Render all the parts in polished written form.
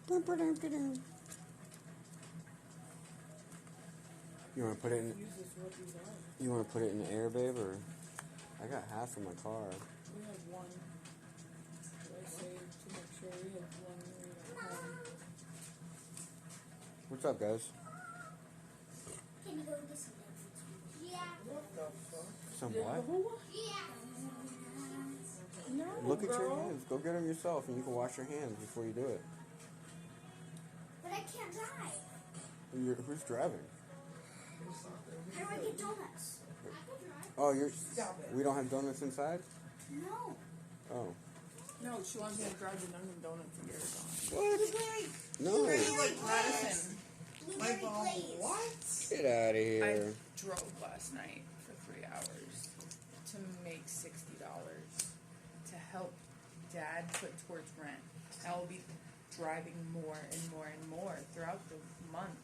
You want to put it in? You want to put it in the air, babe, or? I got half in my car. We have one. I saved to make sure we have one when we got home. What's up, guys? Can you go get some eggs? Yeah. What the fuck? Some Yeah, what? who? Yeah. No, Look at your girl. hands. Go get them yourself, and you can wash your hands before you do it. But I can't drive. Who's driving? How do I get donuts? Oh, you're. Stop it. We don't have donuts inside. No. Oh. No, she wants me to drive to Dunkin' Donuts and get her gone. What? Blueberry. No. Blueberry Like Madison. Blueberry glaze. What? Get out of I here. drove last night for 3 hours to make $60 to help Dad put towards rent. I will be driving more and more and more throughout the month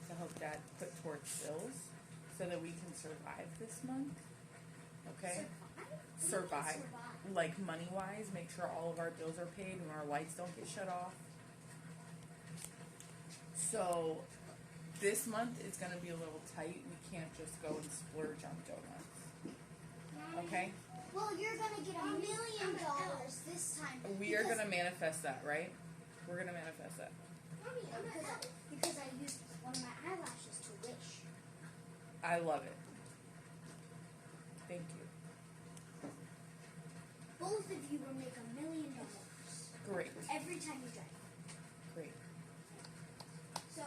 to help Dad put towards bills so that we can survive this month. Okay? Survive. Like money-wise, make sure all of our bills are paid and our lights don't get shut off. So this month is going to be a little tight. We can't just go and splurge on donuts. Okay? Well, you're gonna get $1 million this time. We are going to manifest that, right? We're going to manifest that. Because I used one of my eyelashes to wish. I love it. Thank you. Both of you will make $1 million Great. every time you drive. Great. So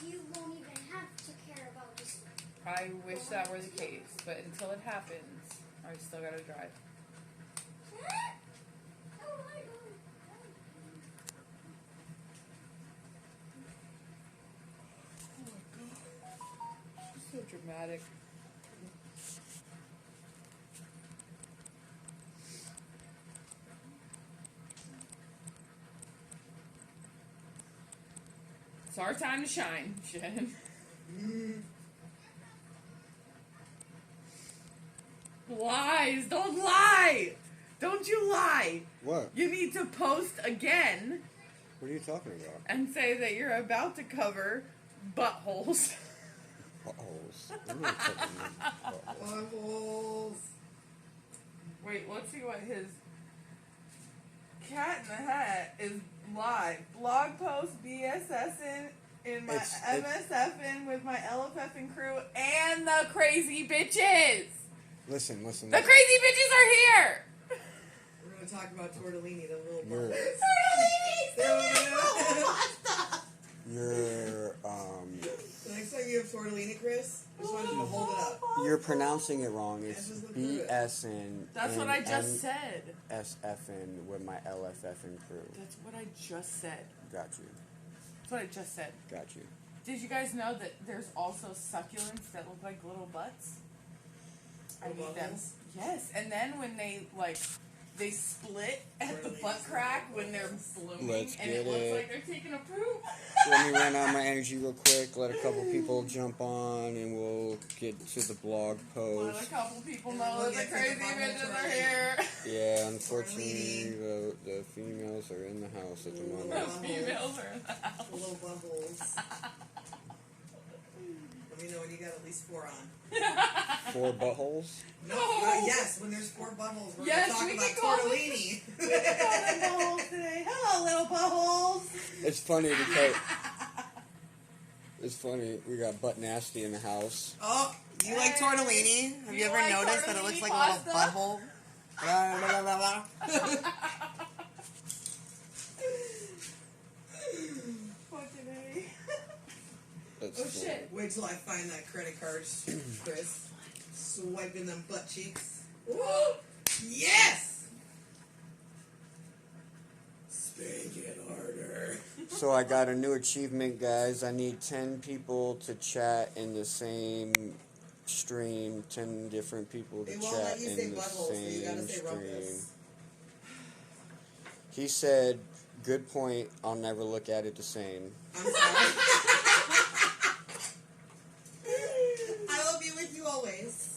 you won't even have to care about this. I wish that were the case, but until it happens, I still got to drive. So dramatic. It's our time to shine, Jen. Lies! Don't lie! Don't you lie! What? You need to post again What are you talking about? and say that you're about to cover buttholes. Buttholes. I'm not talking about buttholes. Buttholes. Wait, let's see what his Cat in the Hat is live. Blog post BSSing in my MSF'N with my LFF'N crew and the crazy bitches. Listen. The crazy bitches are here. We're going to talk about tortellini, the little You're, bubbles. you're, The next time you have tortellini, Chris, I just want you to hold it up. you're pronouncing it wrong. It's BSN. That's what I just said. MSF'N with my LFF'N crew. That's what I just said. Got you. That's what I just said. Got you. Did you guys know that there's also succulents that look like little butts? I Little need them. bubbles? Yes, and then when they split at the butt crack when they're blooming, Let's and it get looks it. like they're taking a poop. Let me run out my energy real quick. Let a couple people jump on, and we'll get to the blog Let post. a couple people And know we'll that the get to the crazy butthole bitches are twirling. here. Yeah, unfortunately, the females are in the house at the The moment. females are in the house. The little bubbles. Let me know when you got at least 4 on. 4 buttholes. No, No. yes, when there's 4 bubbles, we're Yes, going we to talk can about call tortellini. We can call them buttholes today. Hello, little buttholes. It's funny because we got butt nasty in the house. Oh, you like tortellini? Have you ever like noticed that it looks tortellini like pasta? a little butthole? Blah, blah, blah, blah. Fucking A. That's Oh funny. shit. Wait till I find that credit card, Chris. Swiping them butt cheeks. Ooh, yes! Spank it harder. So I got a new achievement, guys. I need 10 people to chat in the same stream. 10 different people to They won't chat let you in say the buttholes, so you gotta same say stream. rumpus. He said, "Good point. I'll never look at it the same." I'm sorry. I will be with you always.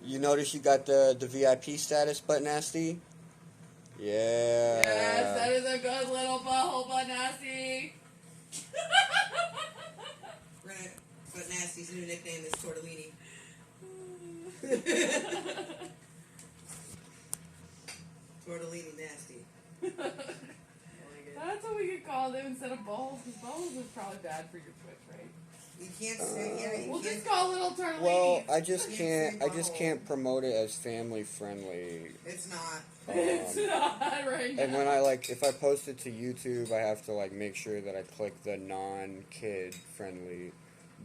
You notice you got the VIP status, butt nasty? Yeah. Yes, that is a good little butthole, but nasty. We're gonna put Nasty's new nickname is Tortellini. Tortellini Nasty. That's what we could call them instead of balls, because balls is probably bad for your Twitch, right? You can't say you We'll can't. just call little Tortellini. Well, I just can't promote it as family friendly. It's not. It's not right now. And when if I post it to YouTube, I have to make sure that I click the non-kid friendly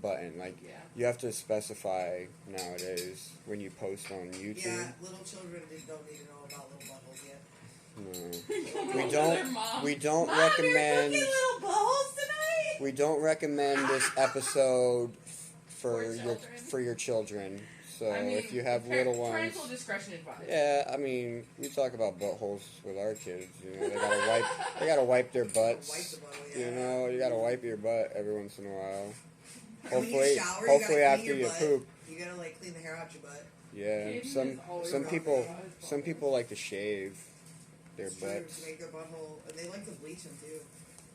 button. Yeah. You have to specify nowadays when you post on YouTube. Yeah, little children don't need to know about little buttholes yet. No. We don't Mom, recommend. You're cooking little buttholes tonight. We don't recommend this episode for For your children. So I mean, if you have little ones, parental discretion advised. yeah, I mean, we talk about buttholes with our kids. You know, they gotta wipe their butts. Wipe the butthole, yeah. You know, you gotta wipe your butt every once in a while. And when you Hopefully, shower, hopefully you gotta after clean you your butt. poop. You gotta clean the hair out your butt. Yeah, Kids some is always some wrong. people Always some people like to shave their It's true, butts. to make their butthole, and they like to bleach them too.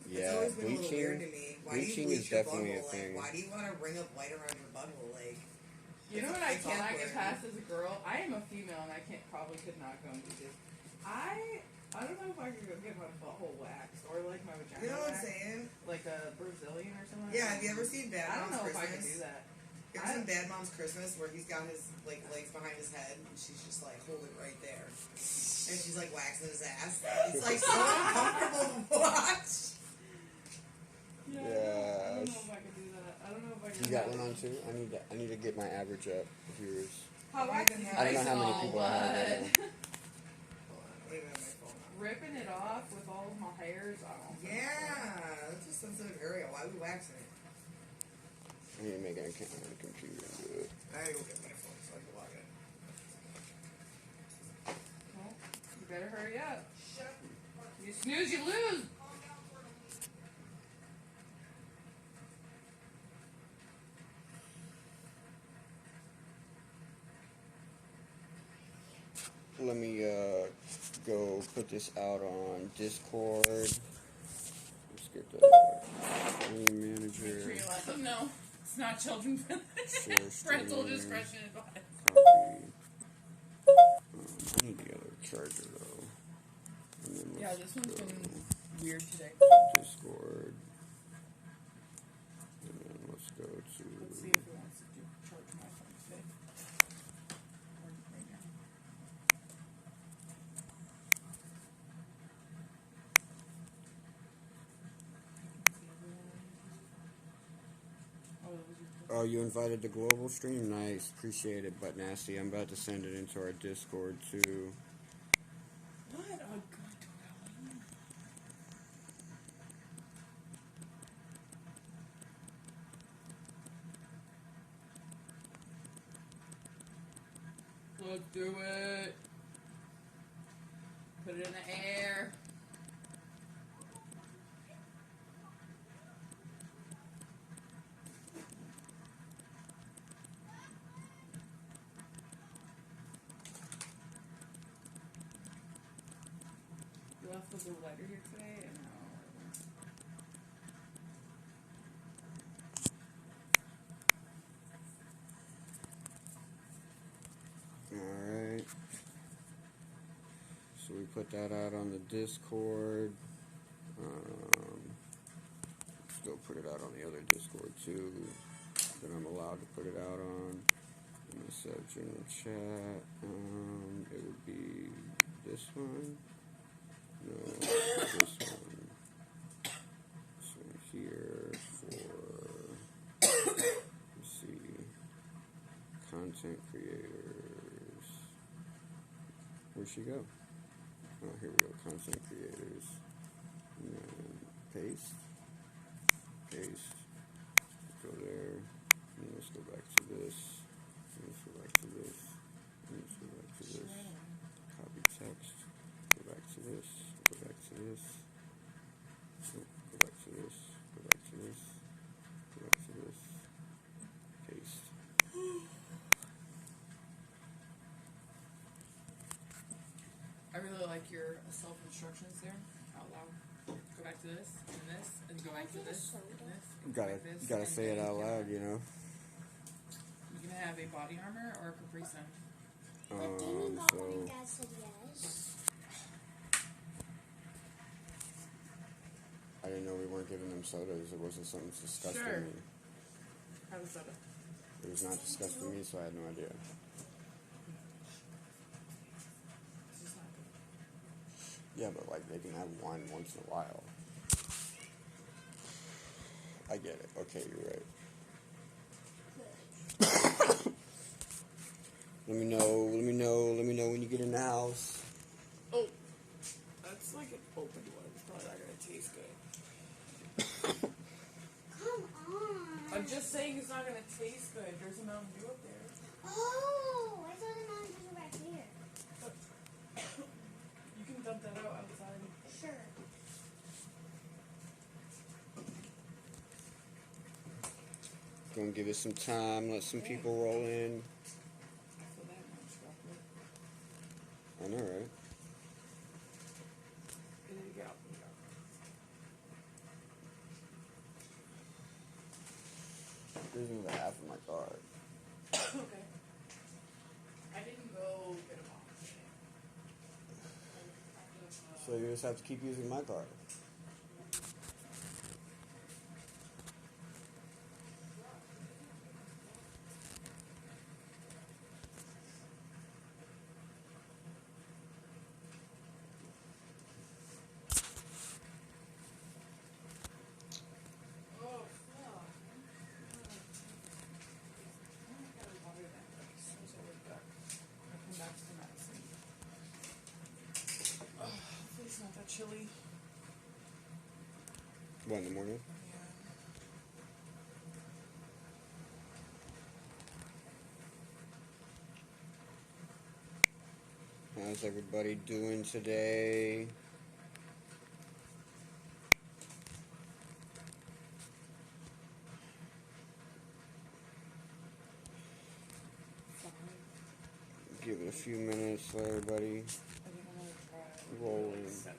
It's Yeah, always been a little weird to bleaching. me. Why do you Bleaching bleach is your definitely a butthole? thing. Why do you want to bring up white around your butthole? You know what I it's cannot awkward. get past as a girl? I am a female and I could not go and do this. I don't know if I could go get my butthole waxed or my vagina You know what I'm waxed, saying? like a Brazilian or something. Yeah, like have you ever seen Bad I don't Mom's know if I Christmas? could do that. You ever seen Bad Mom's Christmas where he's got his legs behind his head and she's just hold it right there, and she's waxing his ass. It's so uncomfortable to watch. Yeah, I Yeah. don't know if I could do that. I don't know if I could. You got one on too? I need to get my average up. Viewers. How I waxing don't I don't know nice how and many all, people I have. but Hold on, let me have my phone on. ripping it off with all of my hairs. I don't think so. Yeah, that's a sensitive area. Why are we waxing it? I need to make an account on the computer and do it. I gotta go get my phone so I can log in. Well, you better hurry up. You snooze, you lose. Let me go put this out on Discord. Let's get the stream Make sure manager. you let them know it's not children friendly. Share Parental stream. discretion advised. Copy. I need the other charger though. And then Yeah, let's this one's go been weird today. Discord. And then let's go Let's see to. if it wants to charge my phone today. Or right now. Oh, that was your Oh, you invited the global stream? Nice, appreciate it, but nasty. I'm about to send it into our Discord too. What a good darling. Let's do it. Put it in the air. You left the blue lighter here today? And Alright. So we put that out on the Discord. Still put it out on the other Discord too that I'm allowed to put it out on. MSF general chat. It would be this one. No, this one. This one here for, let's see, content creators. Where'd she go? Oh, here we go, content creators. And then paste. Paste. Go there. And let's go back to this. And let's go back to this. And let's go back to this. Copy text. Go back to this. Go back to this. Nope. Go back to this. Go back to this. Go back to this. Paste. I really like your self-instructions there, out loud. Go back to this, and this, and And go back to this. And this. And Gotta like this, gotta and say it then out you can- loud, you know. You gonna have a body armor or a Capri Sun? But Damien got one and So Dad said yes. I didn't know we weren't giving them sodas. It wasn't something discussed Sure. with me. Have a soda. It was not discussed with me, so I had no idea. It's just not good. Yeah, but like they can have wine once in a while. I get it. Okay, you're right. Let me know when you get in the house. Oh, that's like an open one. It's probably not gonna taste good. Come on. I'm just saying it's not gonna taste good. There's a Mountain Dew up there. Oh, I thought the mountain was back here. You can dump that out outside. Sure. Gonna give it some time, let some people roll in. I feel that much chocolate. I know, right? And then you go. This is half of my card. Okay. I didn't go get them off today. So you just have to keep using my card. Oh, fuck. I gotta water that as soon as I wake up. I come back to the medicine. Oh, hopefully it's not that chilly. What, in the morning? Yeah. How's everybody doing today? Fine. Give it a few minutes, let everybody I think I'm gonna try. Roll like in. 7.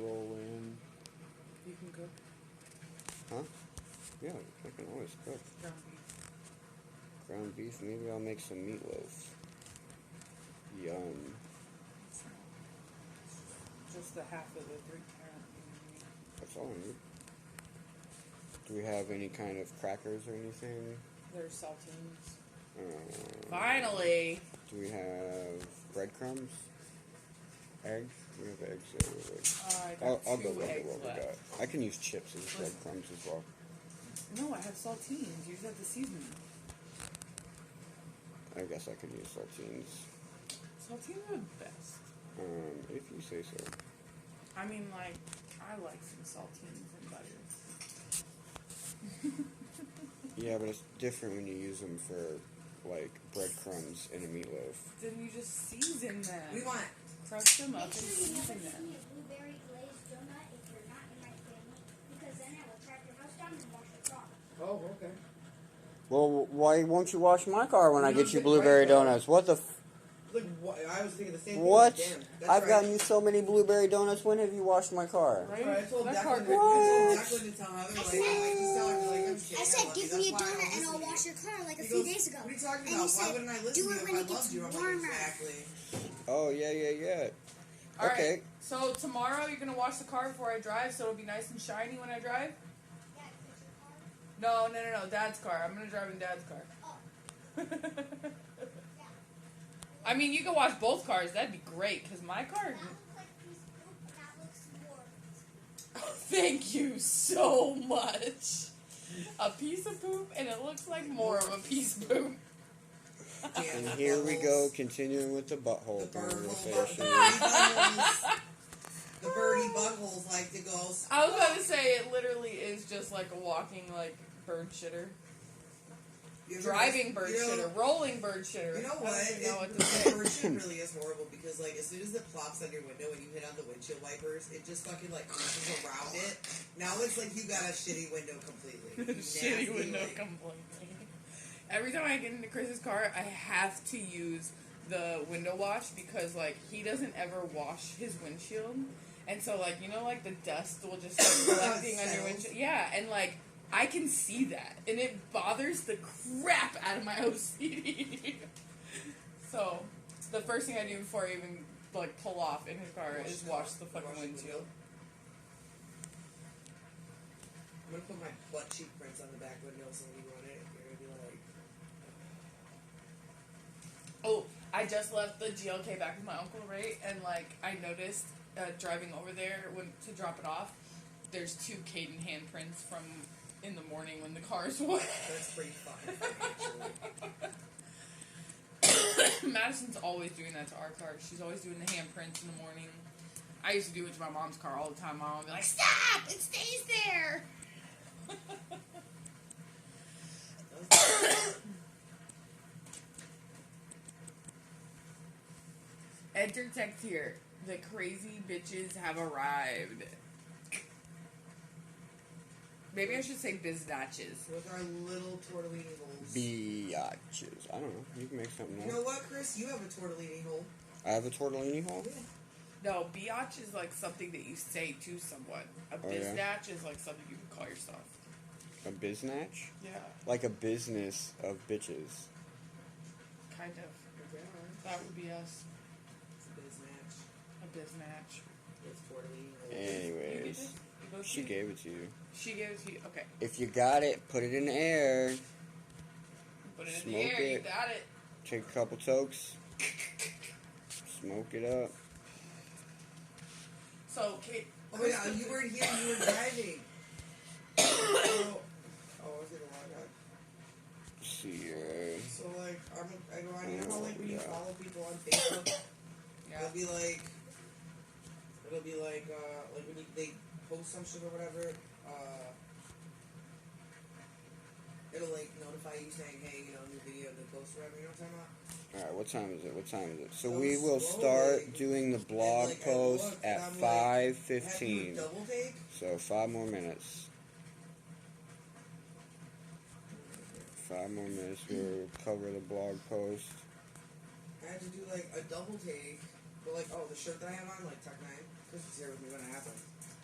roll in. You can cook Huh? Yeah, I can always cook. ground beef. Ground beef, maybe I'll make some meatloaf. Yum. Just the half of the 3 carrot. That's all I need. Do we have any kind of crackers or anything? There's saltines. Uh, Finally! Do we have breadcrumbs? Eggs? We have eggs there. I got I'll 2 go with eggs what we left. got. I can use chips as breadcrumbs as well. No, I have saltines. You just have to season them. I guess I could use saltines. Saltines are the best. If you say so. I mean, like, I like some saltines and butter. Yeah, but it's different when you use them for, like, breadcrumbs in a meatloaf. Then you just season them. We want Crush them up Make and sure you never season see them. a blueberry glazed donut if you're not in my family, because then I will track your house down and wash your car. Oh, okay. Well, why won't you wash my car when I You get don't you get blueberry right, though. donuts? What the Like, I was thinking the same thing. What? Damn, that's I've right. gotten you so many blueberry donuts. When have you washed my car? Right? I told That Declan, car- I told Declan to tell Heather, like, just tell her, like, I'm just kidding. I said, love you. give me a That's why I donut don't and I'll listen to wash you. your car like a He few goes, days ago. What are you talking And about? you Why said, wouldn't I listen do to it you if when I it gets loved you? I'm like, warmer. exactly. Oh, yeah. Alright, Okay. so tomorrow you're gonna wash the car before I drive so it'll be nice and shiny when I drive? Yeah, 'cause your car. No, Dad's car. I'm gonna drive in Dad's car. Oh, yeah. I mean, you can wash both cars. That'd be great, because my car... That looks like piece of poop, but that looks more. Thank you so much. A piece of poop, and it looks like more of a piece of poop. Damn, And the here we go, buttholes. continuing with the butthole The bird conversation. The birdie buttholes like to go. I was about to say, it literally is just like a walking, like, bird shitter. You ever Driving bird you know- shitter. Rolling bird shitter. You know I what? don't even know what to The say. bird shit really is horrible because, like, as soon as it plops on your window and you hit on the windshield wipers, it just fucking, like, creases around it. Now it's like you got a shitty window completely. You Shitty nasty, window like- completely. Every time I get into Chris's car, I have to use the window wash because, like, he doesn't ever wash his windshield. And so, like, you know, like, the dust will just start collecting on your windshield. Yeah, and, like, I can see that. And it bothers the crap out of my OCD. So, the first thing I do before I even, like, pull off in his car is wash the fucking windshield. I'm gonna put my butt cheek prints on the back window so when you run it, you're gonna be like... Oh, I just left the GLK back with my uncle, right? And, like, I noticed driving over there to drop it off, there's 2 Caden handprints from in the morning when the car's wet. That's pretty fun, actually. Madison's always doing that to our car. She's always doing the handprints in the morning. I used to do it to my mom's car all the time. My mom would be like, "Stop! It stays there!" Enter text here. The crazy bitches have arrived. Maybe I should say biznatches. With our little tortellini holes. Biatches. I don't know. You can make something You up. know what, Chris? You have a tortellini hole. I have a tortellini hole? Yeah. No, biatch is like something that you say to someone. A Oh, yeah? biznatch is like something you can call yourself. A biznatch? Yeah, Like a business of bitches. kind of. That would be us. It's a biz match. A biznatch. It's tortellini holes. You get Anyways, it? You both she get it? gave it to you. She gave it to you. Okay. If you got it, put it in the air. Put it in Smoke the air. You it. got it. Take a couple tokes. Smoke it up. So, Kate. Oh yeah, you weren't here, you were driving. Oh, I was gonna log out. See here. So like, I go on, you know how like when you follow people on Facebook, Yeah. it'll be like when they post some shit or whatever, it'll like notify you saying, hey, you know, new video, the post or whatever, you know what I'm talking about? Alright, what time is it? What time is it? So So we will slowly, start doing the blog and, like, I post look, at and I'm like, have you 5:15. double take? So 5 more minutes. 5 more minutes. We'll cover the blog post. I had to do like a double take, but like, oh, the shirt that I have on, like Tech 9, Chris was here with me when it happened.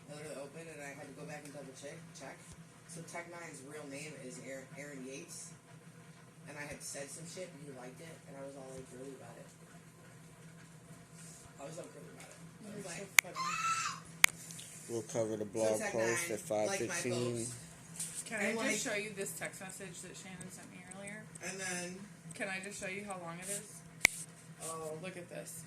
I literally opened and I had to go back and double check. So Tech 9's real name is Aaron Yates, and I had said some shit and he liked it, and I was all like girly about it. I was all girly about it. I was like, We'll cover the blog Tech post 9, at like my 5:15. post. Can And, I like- just show you this text message that Shannon sent me earlier? And then, Can I just show you how long it is? oh, Look at this.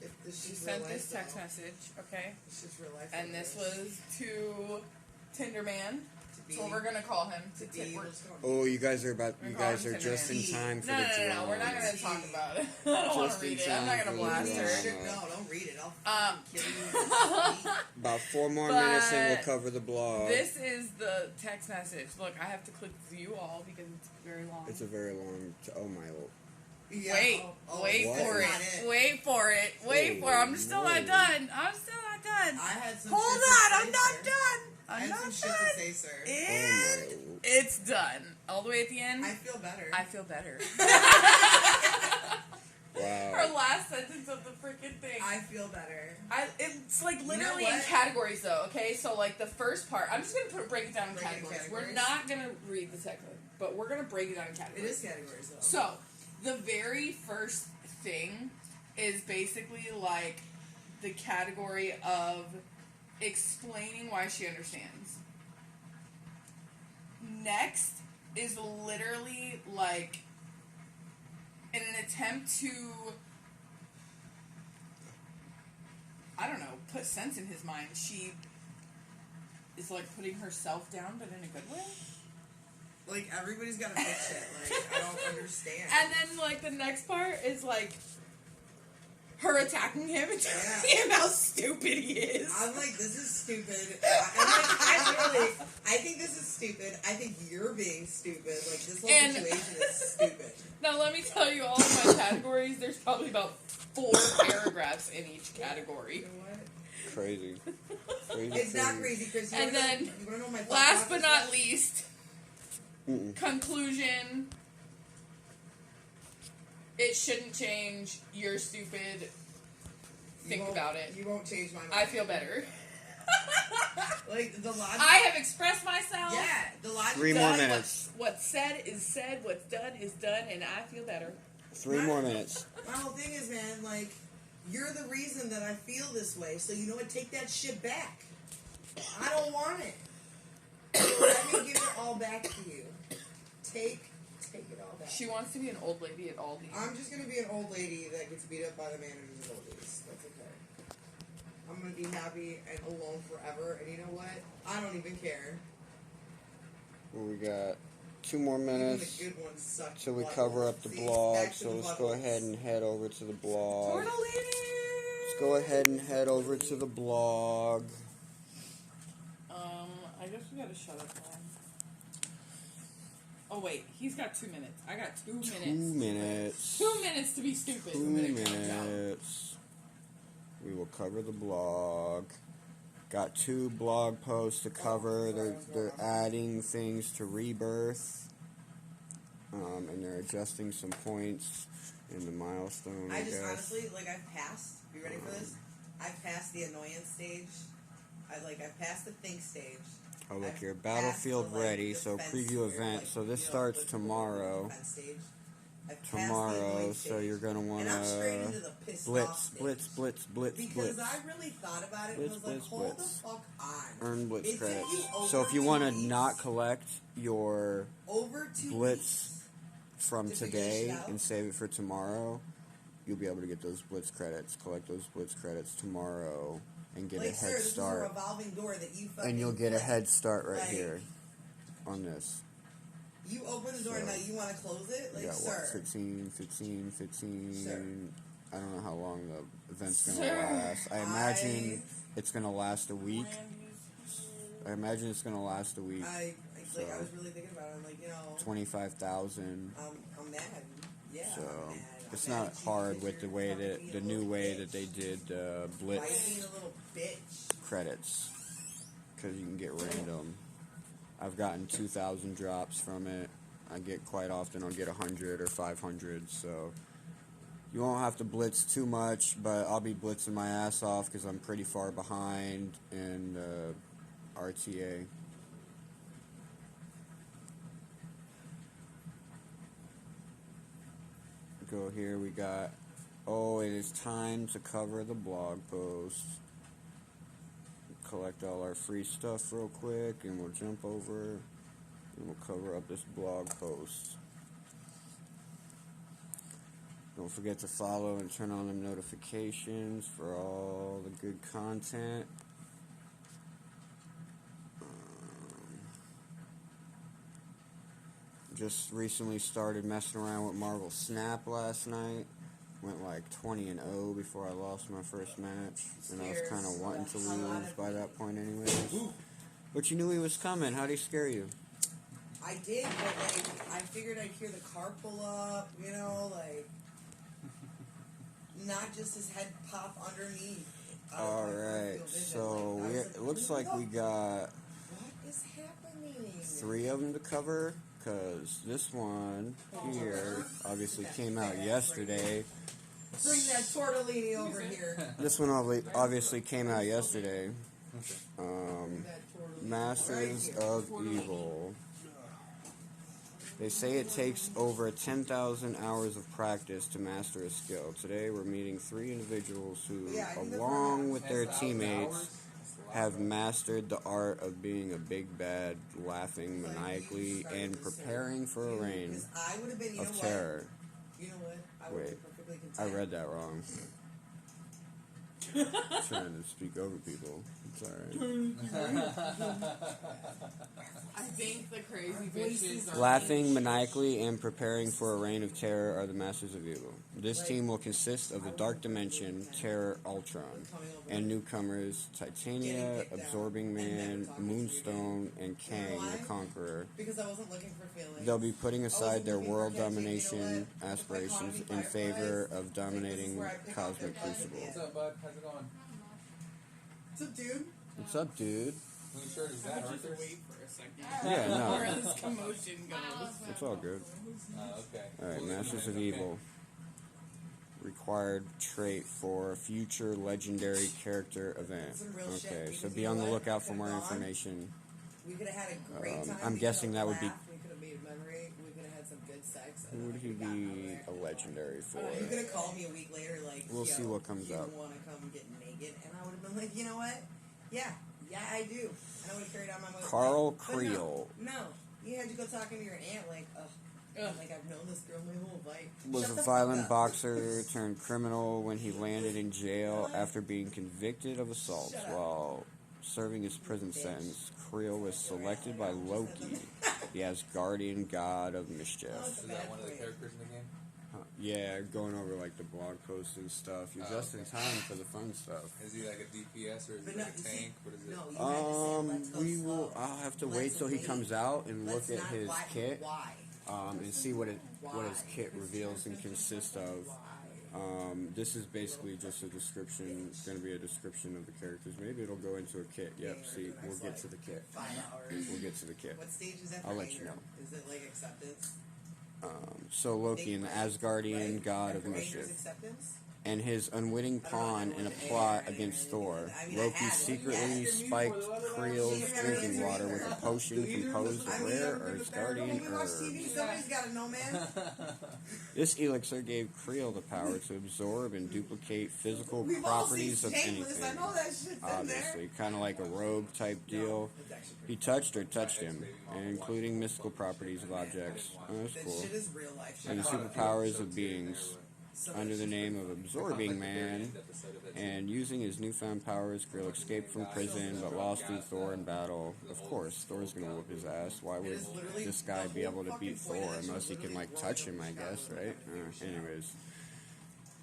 if this She shit's sent real this life, text though. message, okay? This shit's real life. And this though. was to Tinder Man. To That's what we're gonna call him. To be, we're, let's go. Oh, you guys are about. We're You guys calling are just in Tinder time for no, the no, drawing. we're not gonna talk about it. I don't want Just to in read it. I'm not time gonna for the blast her. drama. No, don't read it. I'll Um, fucking kill you. About 4 more But minutes and we'll cover the blog. This is the text message. Look, I have to click view all because it's very long. It's a very long. Oh my lord. Yeah, Wait, oh, wait what? for That's it. not Wait for it. Wait for it. I'm still no. not done. I'm still not done. I had some Hold shit to on, say, I'm not sir. done. I I'm had not some shit done. to say, sir. Oh And my lord. it's done. All the way at the end. I feel better. I feel better. Her Wow. last sentence of the freaking thing. I feel better. It's like You literally know in what? categories though, okay? So like the first part, I'm just gonna break it down in Break it in categories. We're categories? not gonna read the second one, but we're gonna break it down in It categories. is categories though. So, the very first thing is basically like the category of explaining why she understands. Next is literally like in an attempt to, I don't know, put sense in his mind. She is like putting herself down, but in a good way. like everybody's got to fix shit. Like I don't understand. And then, like, the next part is, like, her attacking him and telling him how stupid he is. I'm like, this is stupid. I think this is stupid. I think you're being stupid. Like this whole And- situation is stupid. Now, let me tell you all of my categories. There's probably about 4 paragraphs in each category. You know what? Crazy. Crazy. It's not crazy, Chris. You And wanna know- then, you wanna know my thought Last but process not was? least, Mm-mm. conclusion. It shouldn't change. You're stupid. think about it. You won't change my mind. I feel better. Like the logic. I have expressed myself. Yeah, the logic. 3 more Done. minutes. What's said is said. What's done is done, and I feel better. 3 more minutes. My whole thing is, man, like, you're the reason that I feel this way. So you know what? Take that shit back. I don't want it. Let me give it all back to you. Take it all back. She wants to be an old lady at Aldi. I'm just gonna be an old lady that gets beat up by the managers of oldies. That's okay. I'm gonna be happy and alone forever. And you know what? I don't even care. Well, we got 2 more Even minutes the good ones suck. till we butt cover holes. up the See, blog. back to So the let's butt go holes. ahead and head over to the blog. Tortellini! Let's go ahead and head over to the blog. I guess we gotta shut up now. Oh wait, he's got 2 minutes. I got 2 minutes. 2 minutes. 2 minutes to be stupid. 2 when it comes out. minutes. We will cover the blog. Got 2 blog posts to cover. They're adding things to Rebirth, and they're adjusting some points in the milestone. I I just guess. honestly, like, I've passed. You ready for this? I've passed the annoyance stage. I've passed the think stage. Oh look, I've you're passed Battlefield the, like, ready. So defense preview or, event. like, So this you know, starts the tomorrow. defense stage. I've passed the Tomorrow. annoyance So stage. you're gonna And wanna I'm straight into the pissed off blitz, stage. blitz, blitz, blitz, Because blitz. I really thought about it Blitz, and was like, blitz, hold blitz. the fuck on. Earn blitz It took credits. you over So if you 2 want to weeks. not collect your Over 2 blitz weeks. from to figure this today shit out. and save it for tomorrow, you'll be able to get those blitz credits. Collect those blitz credits tomorrow and get Like, a sir, head this is a start. revolving door that you fucking And you'll get a like, head start right like, here on this. You open the door So, and now you want to close it? We Like, got what, sir. 15. Sir. I don't know how long the event's going to Sir. last. I imagine it's going to last a week. I imagine it's going to last a week. I So, was really thinking about it. I'm like, you know, 25,000. I'm mad. Yeah. So I'm mad. it's I'm mad not at you hard because with the you're way fucking that being the a new little way bitch. that they did Why are you blitz being a little bitch? credits, because you can get random. I've gotten 2,000 drops from it. I get quite often. I'll get 100 or 500. So you won't have to blitz too much, but I'll be blitzing my ass off because I'm pretty far behind in RTA. Go here. We got. Oh, it is time to cover the blog post. Collect all our free stuff real quick, and we'll jump over and we'll cover up this blog post. Don't forget to follow and turn on the notifications for all the good content. Just recently started messing around with Marvel Snap last night. Went like 20-0 before I lost my first match, and I was kind of wanting to lose by that point anyways. But you knew he was coming. How'd he scare you? I did, but like, I figured I'd hear the car pull up, you know, like, not just his head pop underneath. Alright, so it looks like we got What is happening? 3 of them to cover, because this one here obviously came out yesterday. Bring that tortellini over here. This one obviously came out yesterday. Masters of Evil. They say it takes over 10,000 hours of practice to master a skill. Today we're meeting 3 individuals who, along with their teammates, have mastered the art of being a big bad, laughing maniacally, and preparing for a reign I would have been, of terror. You know what? I would have Wait, been perfectly I content. read that wrong. Trying to speak over people. It's alright. I think the crazy bitches are Laughing maniacally and preparing for a reign of terror are the Masters of Evil. This team will consist of the Dark Dimension, Terror Ultron, and newcomers Titania, Absorbing Man, Moonstone, and Kang the Conqueror. Because I wasn't looking for feelings. They'll be putting aside their world domination aspirations in favor of dominating Cosmic Crucible. What's up, bud? How's it going? What's up, dude? What's up, dude? Whose shirt is that, just Arthur? wait for a second. Yeah, no. Where this commotion goes. It's all good. Oh, okay. Alright, Well, Masters you of know, Evil. required trait for future legendary character event. Some real shit, Okay, so because be you on know the what? lookout for more Gone. information. We could have had a great time. I'm we guessing could've that would be- laughed, we could have made a memory. We could have had some good sex. Who would he be a legendary for? You could have called me a week later, like, We'll see what comes you up. want to come get naked, and I would have been like, you know what? Yeah, I do. And I would have carried on my way. Carl But Creel. No, you had to go talking to your aunt, like, like I've known this girl my whole life. Was Shut a the fuck violent up. boxer turned criminal when he landed in jail after being convicted of assault. Shut up. While serving his prison sentence, Creel was selected by Loki, the Asgardian god of mischief. Is that one of the characters in the game? Yeah, going over like the blog posts and stuff. You're just in time for the fun stuff. Is he like a DPS or is But he no, like a you see- tank? What is it? No, you had to say, let's go We slow. will. I'll have to wait Let's till he wait. comes out and Let's look at not his why, kit, Why? and see what his kit reveals and consists of. This is basically just a description. It's going to be a description of the characters. Maybe it'll go into a kit. Yep. See, we'll get to the kit. 5 hours. We'll get to the kit. What stage is that? I'll for let you Anger? know. Is it like acceptance? So Loki, an Asgardian god of After Anger's mischief, acceptance? and his unwitting pawn in a plot against Thor. Loki secretly spiked Creel's drinking water with a potion composed of rare Asgardian When we watch herbs. TV, somebody's got to know, man. This elixir gave Creel the power to absorb and duplicate physical We've all seen properties of Shameless. I anything. know that shit's in there. Obviously, kind of like a rogue type deal. It's actually He touched or touched him, including mystical properties of objects. Oh, that's That cool. shit is real life shit. And the superpowers of beings. Under the name of Absorbing Man, and using his newfound powers, Creel escaped from prison but lost to Thor in battle. Of course, Thor's gonna whoop his ass. Why would this guy be able to beat Thor unless he can like touch him? I guess, right? Anyways,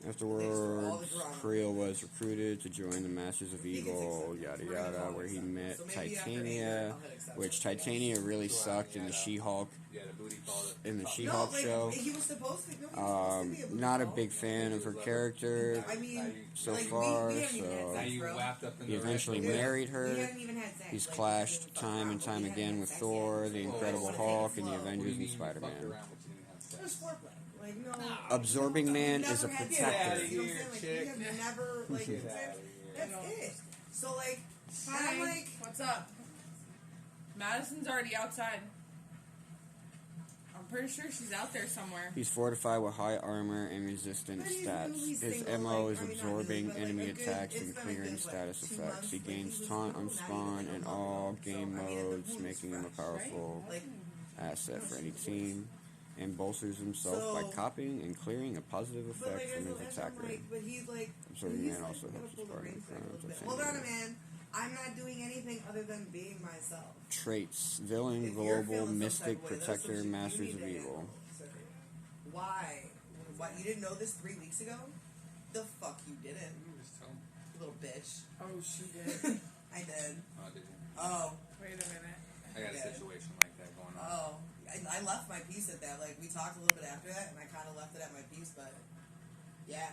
afterwards, Creel was recruited to join the Masters of Evil, yada yada, where he met Titania, which Titania really sucked in the She-Hulk. Yeah, the booty call it. In the She-Hulk show. He was supposed to. No, he was supposed to be a Not a booty big fan of her character call. I mean, so like, far, we haven't even had so Now sex, you bro. wrapped up in he the eventually red- married We her. haven't even had sex. He's Like, clashed fuck time around, and but time we haven't again had with sex Thor, yet. the So Incredible it's Hulk, and the slow. Avengers and You Spider-Man. fucked around, but you didn't have sex. There's foreplay. Like, no. Absorbing Man We've is a never had protector. sex, you know what I'm saying? Like, Chick. we have never, like, Get that's outta here. it. So, like, and Hi. I'm like, What's up? Madison's already outside. I'm pretty sure she's out there somewhere. He's fortified with high armor and resistant but he's stats. newly His single, MO like, is I mean, not absorbing newly, but, like, enemy a good- attacks it's and been a clearing good, status 2 effects. months, He like, gains was taunt on single, now spawn he's, like, in a all month. game So, I mean, the modes, pool's making him a fresh, right? powerful like, asset for any team, and bolsters himself by So- copying and clearing a positive but, effect like, from his I'm attacker. like, but he's like, Absorbing he's, Man like, also gonna helps pull his the partner reins back a crowns little of bit. Hold on a Titania. man. I'm not doing anything other than being myself. Traits: Villain, If you're Global, feeling some Mystic, type of way, there's some Protector, shit you Masters need of to Evil. handle. Why? What? You didn't know this 3 weeks ago? The fuck you didn't, You just tell him. little bitch. Oh, she did. I did. Oh, did you? Oh, Wait a minute. I got a Yeah. situation like that going on. oh. I left my piece at that. Like, we talked a little bit after that, and I kind of left it at my piece, but yeah.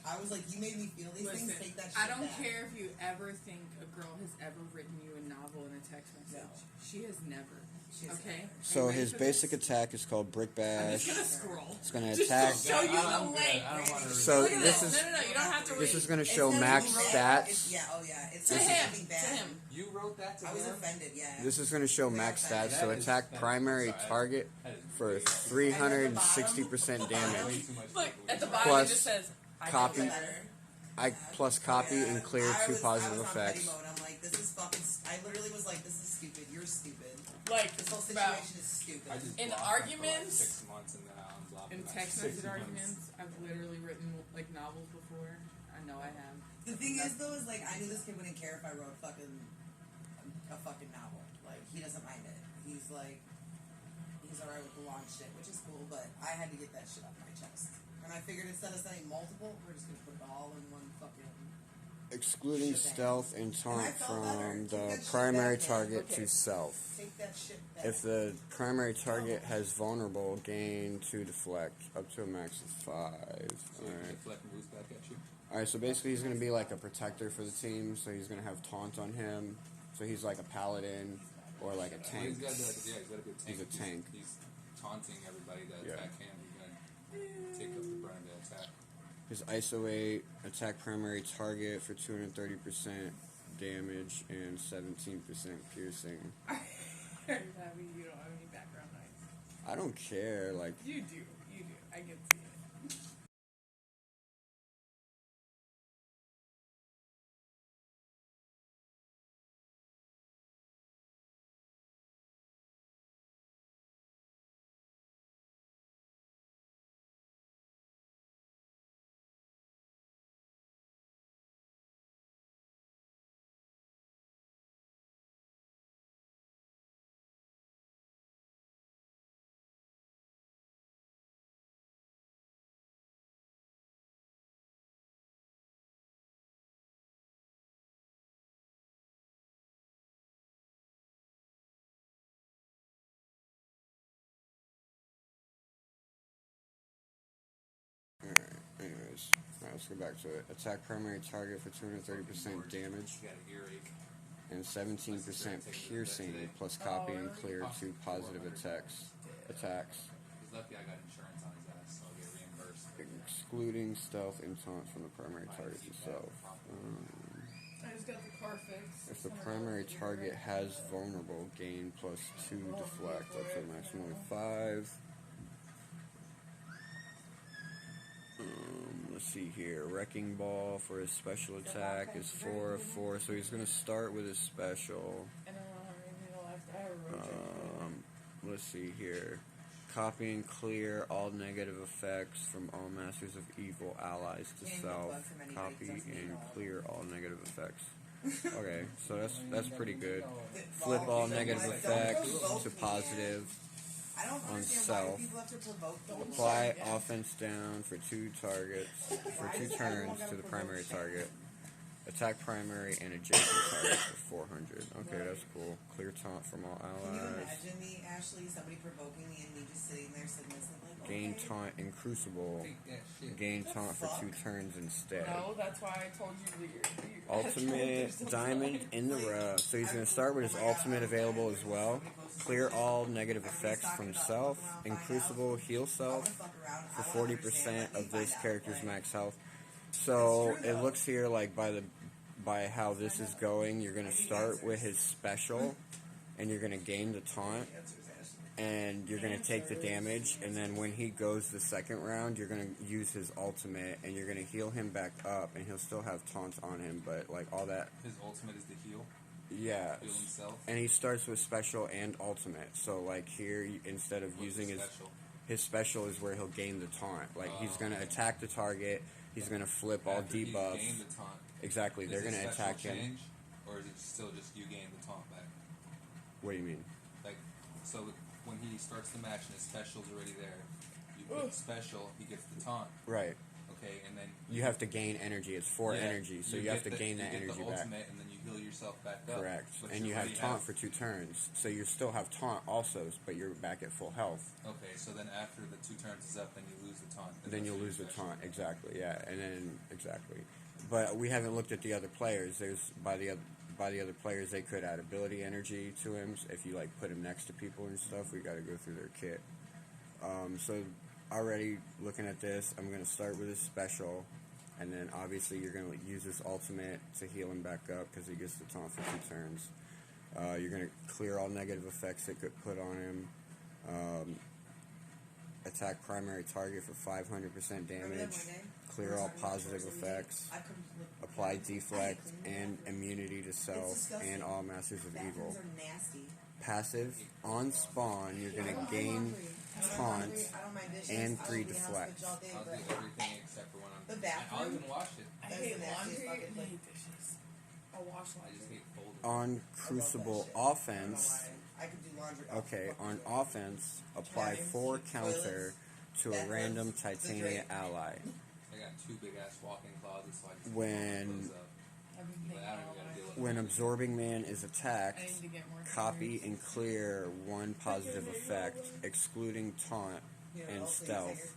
I was like, you made me feel these Listen, things. Take that shit I don't back. care if you ever think a girl has ever written you a novel in a text message. No. She has never. She's Okay? So Are you ready his for basic this? attack is called Brick I'm just Bash. gonna scroll. It's gonna Just attack. to show you I'm the good. link. I don't want to So Look at this this. is No, you don't have to read. this is gonna It show says max you wrote stats. It's, yeah, oh yeah. It's To him. something To bad. him. You wrote that to I was him? offended, yeah. This is gonna show max stats. So attack primary target for 360% Way damage. too much Look, people. at the bottom Plus it just says, I copy. know better. I plus copy and clear I 2 was positive on petty effects. mode. I'm like, this is fucking. I literally was like, this is stupid. You're stupid. Like, This whole about situation is stupid. I just In blocked him for arguments- like 6 months and then I unblocked in him after text 6 message months. arguments, I've literally written like novels before. I know I have. The thing is, though, is like I knew this kid wouldn't care if I wrote a fucking novel. Like he doesn't mind it. He's like, he's alright with the long shit, which is cool. But I had to get that shit off my chest, and I figured instead of sending multiple, we're just gonna put it all in one fucking. Excluding stealth and taunt And I felt better. from Take the that shit primary back, man. target Okay. to self. Take that shit back. If the primary target has vulnerable, gain 2 deflect, up to a max of 5. So you can Alright. deflect moves back at you. Alright, so basically he's going to be like a protector for the team, so he's going to have taunt on him. So he's like a paladin or like a Well, tank. he's got to be like, yeah, he's got to be a tank. He's a tank. He's taunting everybody that Yeah. attack him. He's going to take up the brunt of the attack. His ISO 8, attack primary target for 230% damage and 17% piercing. Are you happy you don't have any background noise? I don't care, like, You do. I can see it. anyways. Alright, let's go back to it. Attack primary target for 230% damage You got an earache. and 17% piercing plus copy and clear 2 positive attacks. He's lucky I got insurance on his ass, so I'll get reimbursed. Excluding stealth and taunt from the primary target itself. I just got the car fixed. If the primary target has vulnerable, gain plus 2 deflect up to a maximum of 5. Let's see here. Wrecking Ball for his special attack is 4 of 4, so he's going to start with his special. And I don't have anything left. I have a rotate. Let's see here. Copy and clear all negative effects from all Masters of Evil allies to self. Copy and clear all negative effects. Okay, so that's pretty good. Flip all negative effects to positive I don't on understand self. why people have to provoke them. Apply offense down for 2 targets, for 2 turns to the primary target. Attack primary and adjacent target for 400. Okay, that's cool. Clear taunt from all Can you allies. imagine me, Ashley, somebody provoking me and me just sitting there submissive like, Gain okay. taunt in Crucible. Take that shit. Gain taunt for 2 turns instead. No, that's why I told you that you're Ultimate diamond in the rough. So he's going to start with his ultimate available as well. Clear all negative effects from self. In Crucible, heal self for 40% of this character's max health. So it looks here like by how this is going, you're going to start with his special, and you're going to gain the taunt, and you're going to take the damage, and then when he goes the second round, you're going to use his ultimate, and you're going to heal him back up, and he'll still have taunts on him, but like all that, His ultimate is the heal. yeah. Heal himself. And he starts with special and ultimate. So like here, instead of What's using his special? his special is where he'll gain the taunt. Like he's going to attack the target. He's going to flip all After he debuffs. gained the taunt, Exactly. They're does going to his special attack him. change, or is it still just you gain the taunt back? What do you mean? Like, so when he starts the match and his special's already there, you put special, he gets the taunt. Right. Okay, and then You have to gain energy. It's 4 energy, so you have to gain that you get energy the back. ultimate, and then you heal yourself back up. Correct. But And you have already taunt for 2 turns. So you still have taunt also, but you're back at full health. Okay, so then after the 2 turns is up, then you lose the taunt. Then you'll lose the taunt. Exactly. Yeah. And then exactly. But we haven't looked at the other players. There's by the other players, they could add ability energy to him. If you like put him next to people and stuff, we got to go through their kit. So already looking at this, I'm gonna start with his special, and then obviously you're gonna use his ultimate to heal him back up because he gets the taunt for 2 turns. You're gonna clear all negative effects they could put on him. Attack primary target for 500% damage. Clear all positive effects. Apply deflect and immunity to self and all Masters of Evil. Passive, on spawn, you're going to gain taunt and 3 deflect. I'll do everything except for when I'm. The bathroom? I'll even wash it. I That's hate the nastiest laundry fucking and I thing. hate dishes. I'll wash I just laundry. hate folding. On Crucible offense, I could do laundry. okay, on offense, apply 4 counter to a random Titania ally. I got 2 big ass walk-in closets, so I just When- close up. I've been But thinking I don't all even gotta deal my with When it. Absorbing Man is I attacked, need to get more copy fingers. and clear 1 positive effect, excluding taunt and stealth,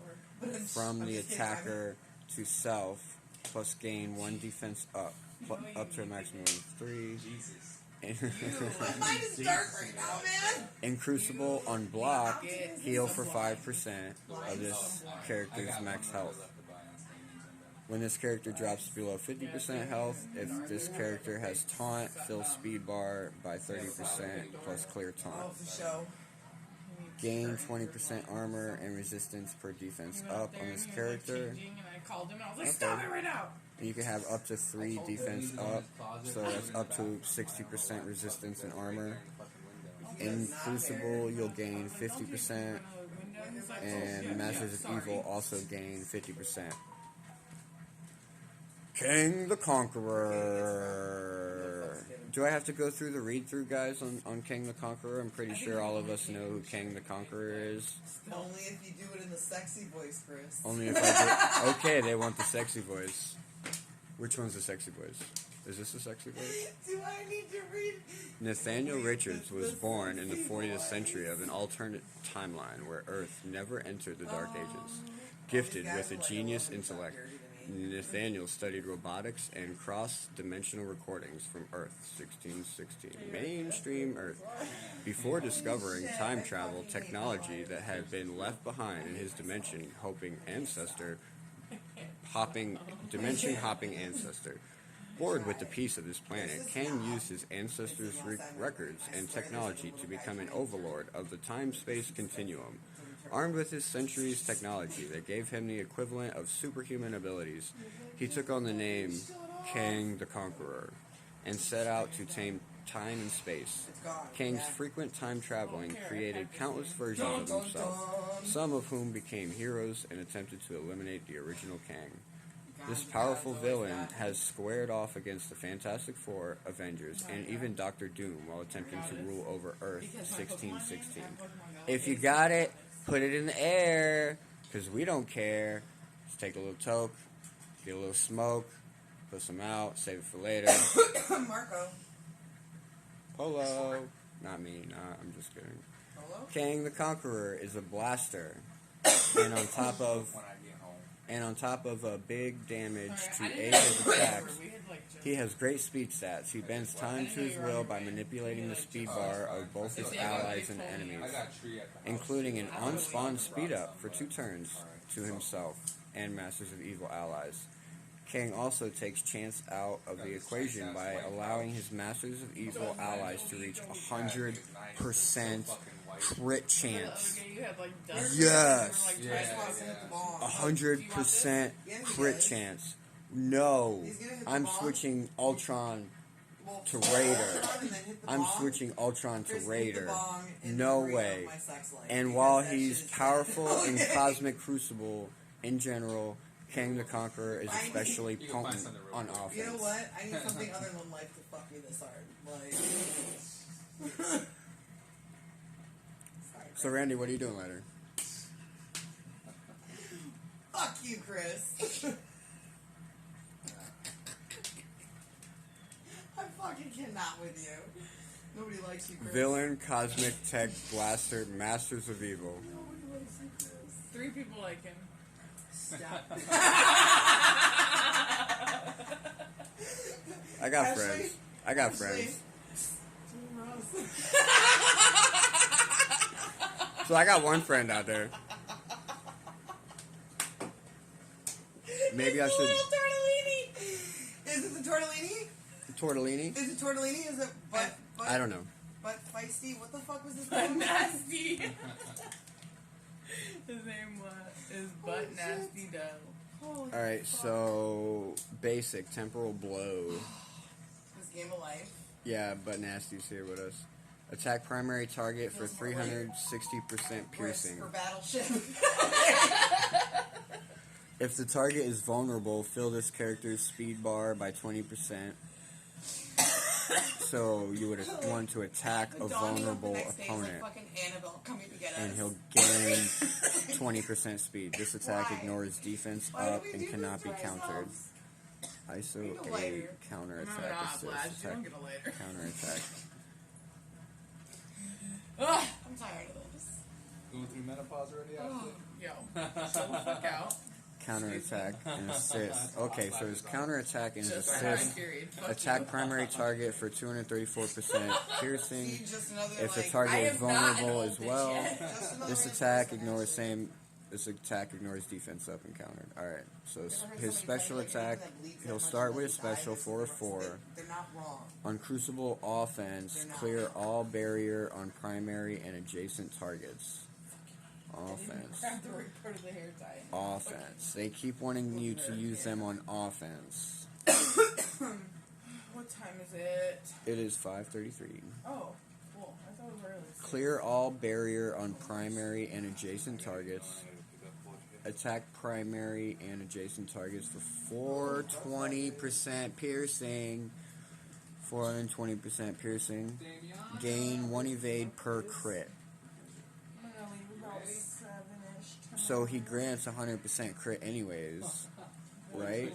from the attacker to self, plus gain 1 defense up to a maximum of 3. Jesus. My mind is dark right now, man. In Crucible, on block, heal for 5% of this I character's got max one more health. left to buy on Steam, When this character drops below 50% health, if this character has taunt, fill speed bar by 30% plus clear Oh, taunt. for show. Gain 20% armor and resistance per defense up on this character. And I called him. I was like, Okay. "Stop it right now!" And you can have up to 3 defense up, so that's up to 60% resistance and armor. In Crucible, you'll gain 50%, and Masters of Evil also gain 50%. King the Conqueror. Do I have to go through the read-through, guys, on King the Conqueror? I'm pretty sure all of us know who King the Conqueror is. Only if you do it in the sexy voice, Chris. Only if I do. Okay, they want the sexy voice. Which one's the sexy voice? Is this the sexy voice? Do I need to read? Nathaniel Richards was born in the 40th century of an alternate timeline where Earth never entered the Dark Ages. Gifted with a genius intellect, Nathaniel studied robotics and cross-dimensional recordings from Earth 1616, mainstream Earth, before discovering time travel technology that had been left behind in his dimension hopping ancestor. Bored with the peace of his planet, Kang used his ancestors' records and technology to become an overlord of the time-space continuum. Armed with his centuries' technology that gave him the equivalent of superhuman abilities, he took on the name Kang the Conqueror and set out to tame time and space. Kang's frequent time traveling created countless versions of himself, some of whom became heroes and attempted to eliminate the original Kang. This powerful villain has squared off against the Fantastic Four, Avengers, and even Doctor Doom while attempting to rule over Earth 1616. If you got it, put it in the air, because we don't care. Just take a little toke, get a little smoke, put some out, save it for later. Marco. Polo. Not me, I'm just kidding. Polo? Kang the Conqueror is a blaster. And on top of big damage to aid his attacks, he has great speed stats. He bends time to his will by manipulating the speed bar of both his allies and enemies, including an unspawned speed up for 2 turns to himself and Masters of Evil allies. Kang also takes chance out of the equation by allowing his Masters of Evil allies to reach 100% crit chance. Yes! 100% crit chance. No. I'm switching Ultron to Raider. I'm switching Ultron to Raider. No way. And while he's powerful in Cosmic Crucible in general, Kang the Conqueror is especially potent on offense. You know what? I need something other than life to fuck me this hard. Like... So Randy, what are you doing later? Fuck you, Chris. I fucking cannot with you. Nobody likes you, Chris. Villain, Cosmic Tech, Blaster, Masters of Evil. Nobody likes you, Chris. 3 people like him. Stop. I got Ashley? friends. I got friends. So I got one friend out there. Maybe I should. Little tortellini. Is it the tortellini? Tortellini? Is it tortellini? Is it butt? I don't know. Butt feisty? What the fuck was this? Butt nasty. His name is Butt Nasty Doe. Alright, so basic temporal blow. This game of life. Yeah, Butt Nasty's here with us. Attack primary target for 360% piercing. For battleship. If the target is vulnerable, fill this character's speed bar by 20%. So you would want to attack a vulnerable opponent, and he'll gain 20% speed. This attack ignores defense up and cannot be countered. ISO A counter attack assist. Counter attack. I'm tired of this. Going through menopause already, Ashley? Yo, chill the fuck out. Counter attack and assist. Okay, so his counter attack and his Just assist. period. Fuck Attack you. primary target for 234% piercing. See, just another, If the like, target I is am not vulnerable an as old well, bitch yet. just another this answer attack to ignores Ashley. same This attack ignores defense up and countered. Alright, so Never heard his somebody special say, like, attack, anything that bleeds that he'll much start with a unless you die, special that's for a the worst. 4. They're not wrong. On Crucible offense, They're not. clear all barrier on primary and adjacent targets. I didn't Offense. grab the right part of the hair tie. Offense. They keep wanting you to use them on offense. What time is it? It is 5:33. Oh, cool. I thought it was early. Clear all barrier on primary and adjacent targets. Attack primary and adjacent targets for 420% piercing. 420% piercing. Gain 1 evade per crit. I'm gonna leave about 7-ish. So he grants 100% crit anyways, right?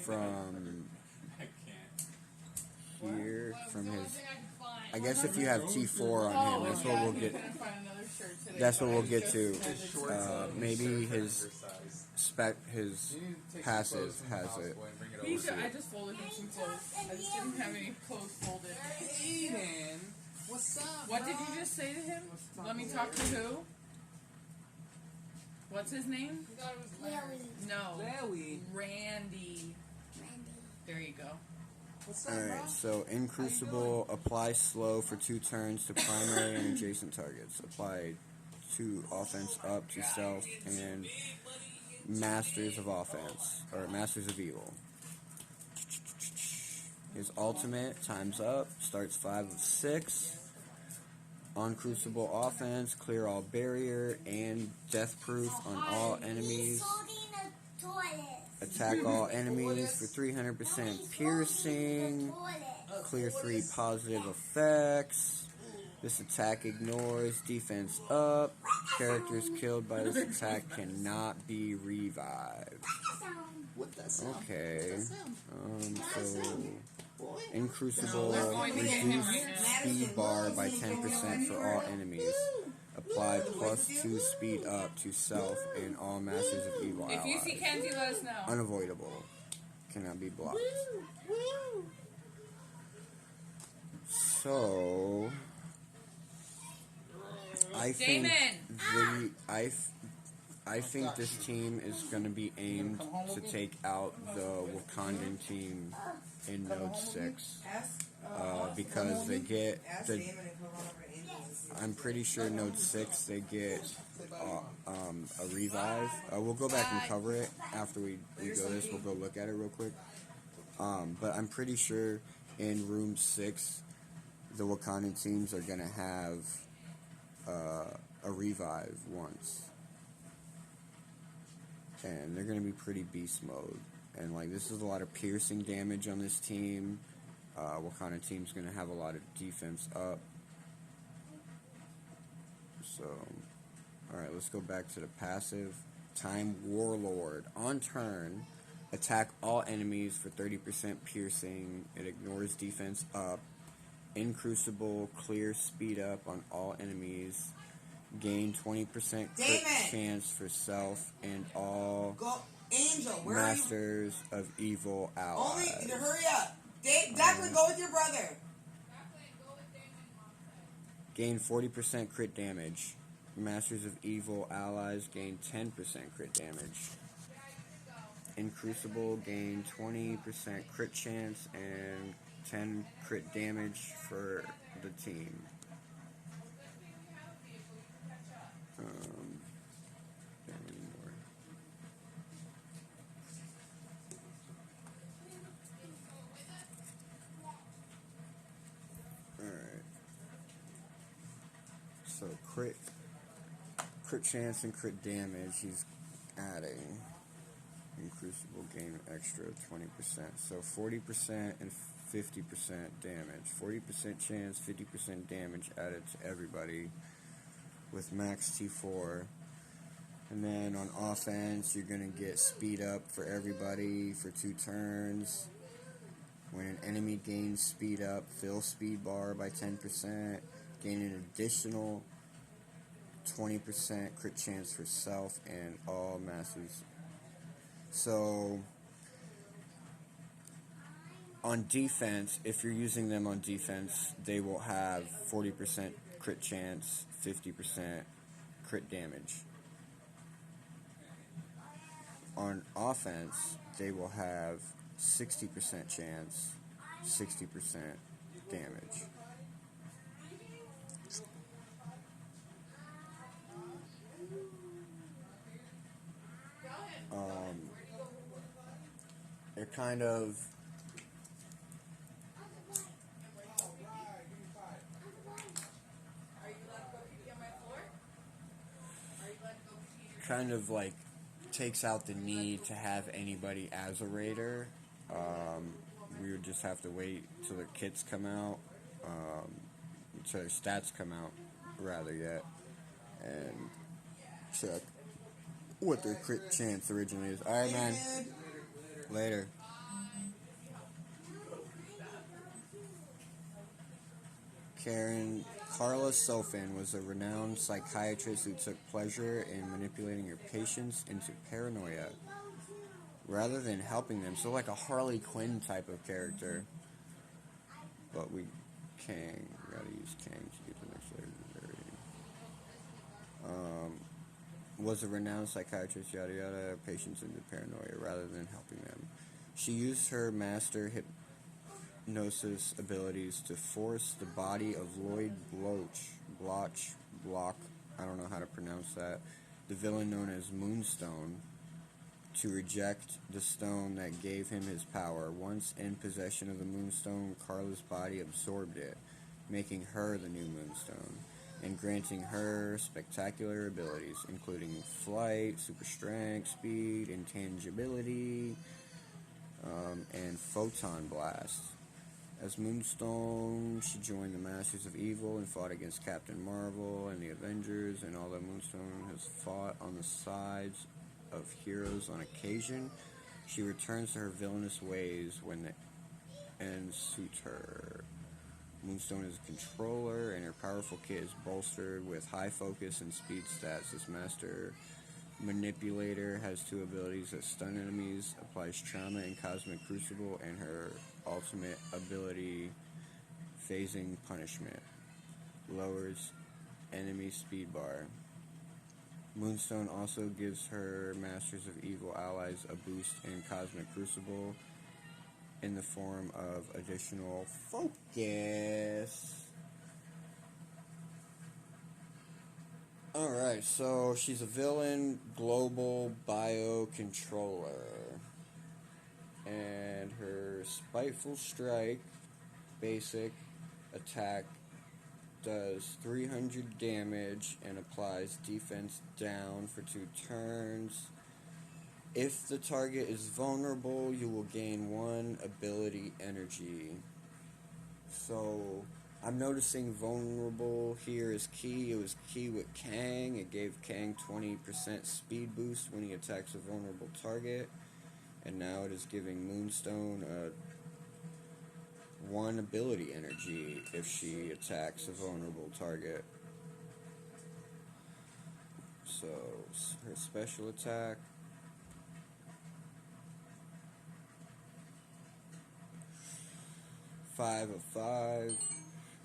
From here, from his. I guess if you have T4 on him, that's what we'll get. That's what we'll get to. Maybe his passive has it. I just folded him some clothes. I just didn't have any clothes folded. Aiden, what's up? What did you just say to him? Let me talk to who? What's his name? Lily. No. Larry. Randy. Randy. There you go. What's up, bro? Alright, so in Crucible, apply slow for 2 turns to primary and adjacent targets. Apply 2 offense up to self and Masters of Offense, or Masters of Evil. His ultimate, time's up, starts 5 of 6. On Crucible offense, clear all barrier and death proof on all enemies. Holding a toilet. Attack all enemies for 300% piercing. Clear 3 positive effects. This attack ignores defense up. Characters killed by this attack cannot be revived. What that sound? Okay. What that sound? So in Crucible, reduce speed bar by 10% for all enemies. Apply +2 speed up to self and all Masters of Evil If you see allies. Kenzie, let us know. Unavoidable. Cannot be blocked. So I think I think this team is going to be aimed to take out the Wakandan team in Node 6 because they get the. I'm pretty sure Node 6 they get a revive. We'll go back and cover it after we go this. We'll go look at it real quick. But I'm pretty sure in Room 6 the Wakandan teams are going to have a revive once. And they're going to be pretty beast mode. And like this is a lot of piercing damage on this team. Wakanda team's going to have a lot of defense up. So, alright, let's go back to the passive. Time Warlord. On turn, attack all enemies for 30% piercing. It ignores defense up. In Crucible, clear speed up on all enemies. Gain 20% crit chance for self and all Angel, where Masters of Evil allies. Only, hurry up. Declan, go with your brother. Gain 40% crit damage. Masters of Evil allies gain 10% crit damage. In Crucible, gain 20% crit chance and 10 crit damage for the team. Alright. So crit chance and crit damage he's adding. In Crucible gain extra 20%. So 40% and 50% damage. 40% chance, 50% damage added to everybody with max T4. And then on offense, you're going to get speed up for everybody for 2 turns. When an enemy gains speed up, fill speed bar by 10%. Gain an additional 20% crit chance for self and all masters. So, on defense, if you're using them on defense, they will have 40% crit chance, 50% crit damage. on offense, they will have 60% chance, 60% damage. It kind of like takes out the need to have anybody as a raider. We would just have to wait till the kits come out, till their stats come out, rather yet, and check what their crit chance originally is. Alright, man. Later. Carla Sofin was a renowned psychiatrist who took pleasure in manipulating your patients into paranoia rather than helping them. So like a Harley Quinn type of character. But we gotta use Kang to get the next legendary. Was a renowned psychiatrist, yada yada, patients into paranoia rather than helping them. She used her master hypnosis abilities to force the body of Lloyd Bloch, I don't know how to pronounce that, the villain known as Moonstone, to reject the stone that gave him his power. Once in possession of the Moonstone, Carla's body absorbed it, making her the new Moonstone, and granting her spectacular abilities, including flight, super strength, speed, intangibility, and photon blast. As Moonstone, she joined the Masters of Evil and fought against Captain Marvel and the Avengers, and although Moonstone has fought on the sides of heroes on occasion, she returns to her villainous ways when the ends suit her. Moonstone is a controller, and her powerful kit is bolstered with high focus and speed stats. This master manipulator has two abilities that stun enemies, applies trauma and cosmic crucible, and her ultimate ability, phasing punishment, lowers enemy speed bar. Moonstone also gives her Masters of Evil allies a boost in cosmic crucible in the form of additional focus. Alright, so she's a villain, global biocontroller. And her Spiteful Strike basic attack does 300 damage and applies defense down for 2 turns. If the target is vulnerable, you will gain 1 ability energy. So I'm noticing vulnerable here is key. It was key with Kang. It gave Kang 20% speed boost when he attacks a vulnerable target. And now it is giving Moonstone 1 ability energy if she attacks a vulnerable target. So her special attack. 5 of 5.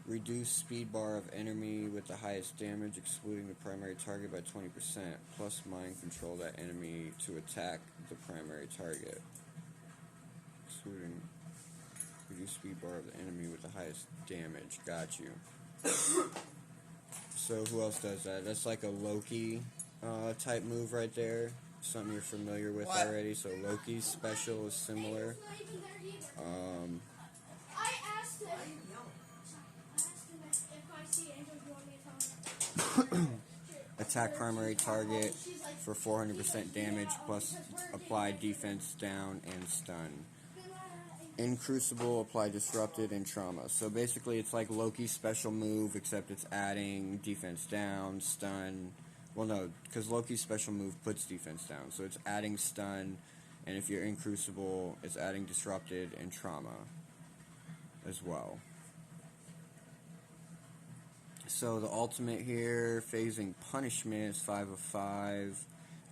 Reduce speed bar of enemy with the highest damage, excluding the primary target by 20%. Plus mind control that enemy to attack the primary target. Excluding reduce speed bar of the enemy with the highest damage. Got you. So who else does that? That's like a Loki type move right there. Something you're familiar with already. So Loki's special is similar. Attack primary target for 400% damage plus apply defense down and stun. In Crucible, apply disrupted and trauma. So basically it's like Loki's special move, except it's adding defense down, stun. Well, no, because Loki's special move puts defense down. So it's adding stun, and if you're in Crucible, it's adding disrupted and trauma as well. So the ultimate here, phasing punishment, is 5 of 5.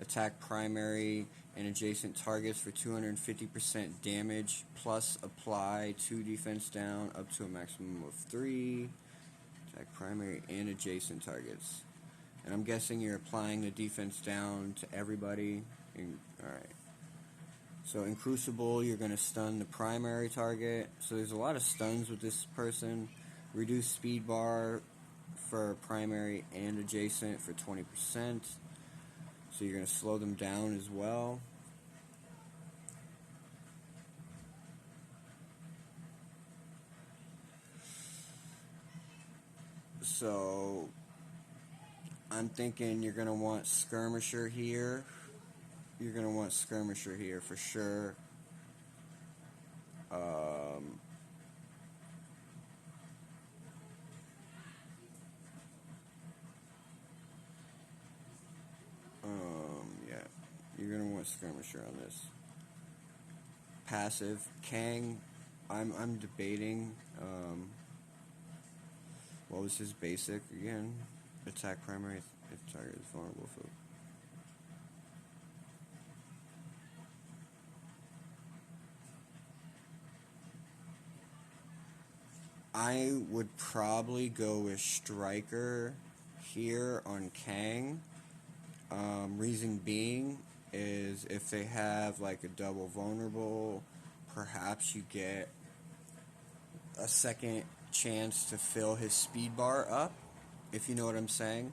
Attack primary and adjacent targets for 250% damage, plus apply 2 defense down up to a maximum of 3. Attack primary and adjacent targets. And I'm guessing you're applying the defense down to everybody. Alright. So in Crucible, you're going to stun the primary target. So there's a lot of stuns with this person. Reduce speed bar for primary and adjacent for 20%. So you're going to slow them down as well. So I'm thinking you're going to want Skirmisher here. You're going to want Skirmisher here for sure. Yeah, you're going to want Skirmisher on this. Passive, Kang, I'm debating, what was his basic again? Attack primary if target is vulnerable for. I would probably go with Striker here on Kang. Reason being is if they have like a double vulnerable, perhaps you get a second chance to fill his speed bar up, if you know what I'm saying.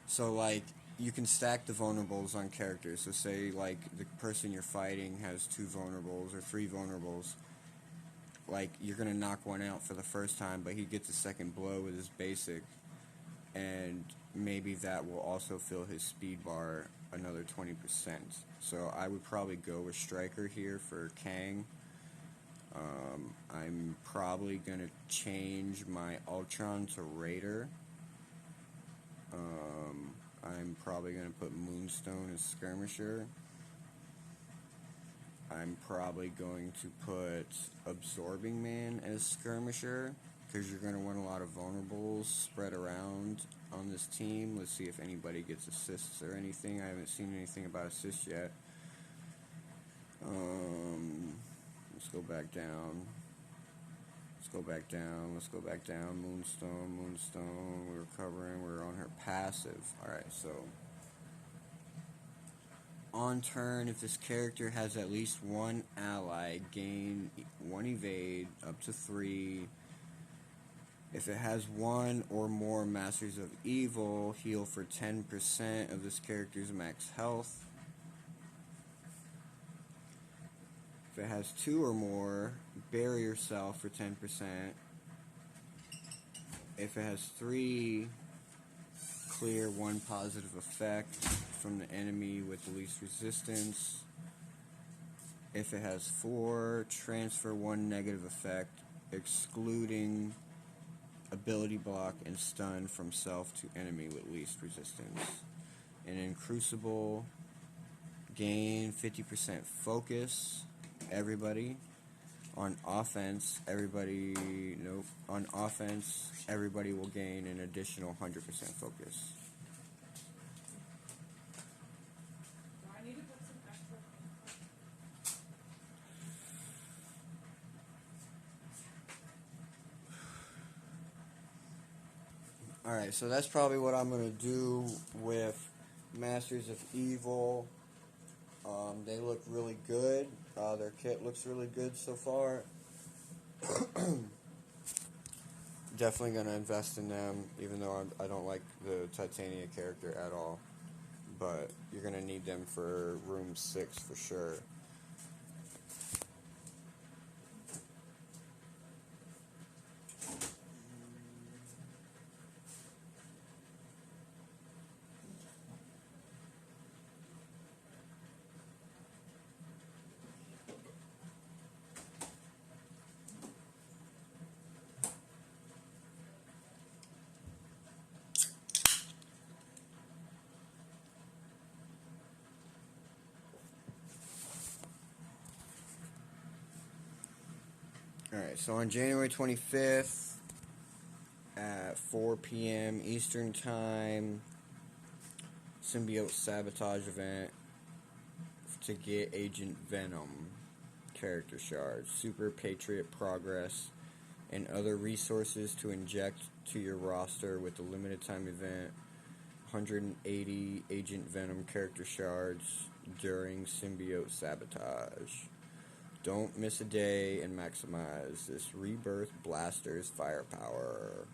So like you can stack the vulnerables on characters. So say like the person you're fighting has 2 vulnerables or 3 vulnerables. Like you're gonna knock one out for the first time, but he gets a second blow with his basic, and maybe that will also fill his speed bar another 20%. So I would probably go with Striker here for Kang. I'm probably gonna change my Ultron to Raider. I'm probably gonna put Moonstone as Skirmisher. I'm probably going to put Absorbing Man as Skirmisher, because you're going to want a lot of vulnerables spread around on this team. Let's see if anybody gets assists or anything. I haven't seen anything about assists yet. Let's go back down. Let's go back down. Let's go back down. Moonstone. We're covering. We're on her passive. Alright, so on turn, if this character has at least one ally, gain 1 evade up to 3. If it has 1 or more Masters of Evil, heal for 10% of this character's max health. If it has 2 or more, bury yourself for 10%. If it has 3, clear 1 positive effect from the enemy with the least resistance. If it has 4, transfer 1 negative effect, excluding ability block and stun from self to enemy with least resistance. And in Crucible, gain 50% focus, everybody. On offense, everybody will gain an additional 100% focus. Do I need to put some extra? Alright, so that's probably what I'm going to do with Masters of Evil. They look really good. Their kit looks really good so far. Definitely going to invest in them, even though I don't like the Titania character at all. But you're going to need them for room 6 for sure. Alright, so on January 25th at 4 p.m. Eastern Time, Symbiote Sabotage event to get Agent Venom character shards, Super Patriot Progress, and other resources to inject to your roster with the limited time event. 180 Agent Venom character shards, during symbiote sabotage. Don't miss a day and maximize this rebirth blaster's firepower.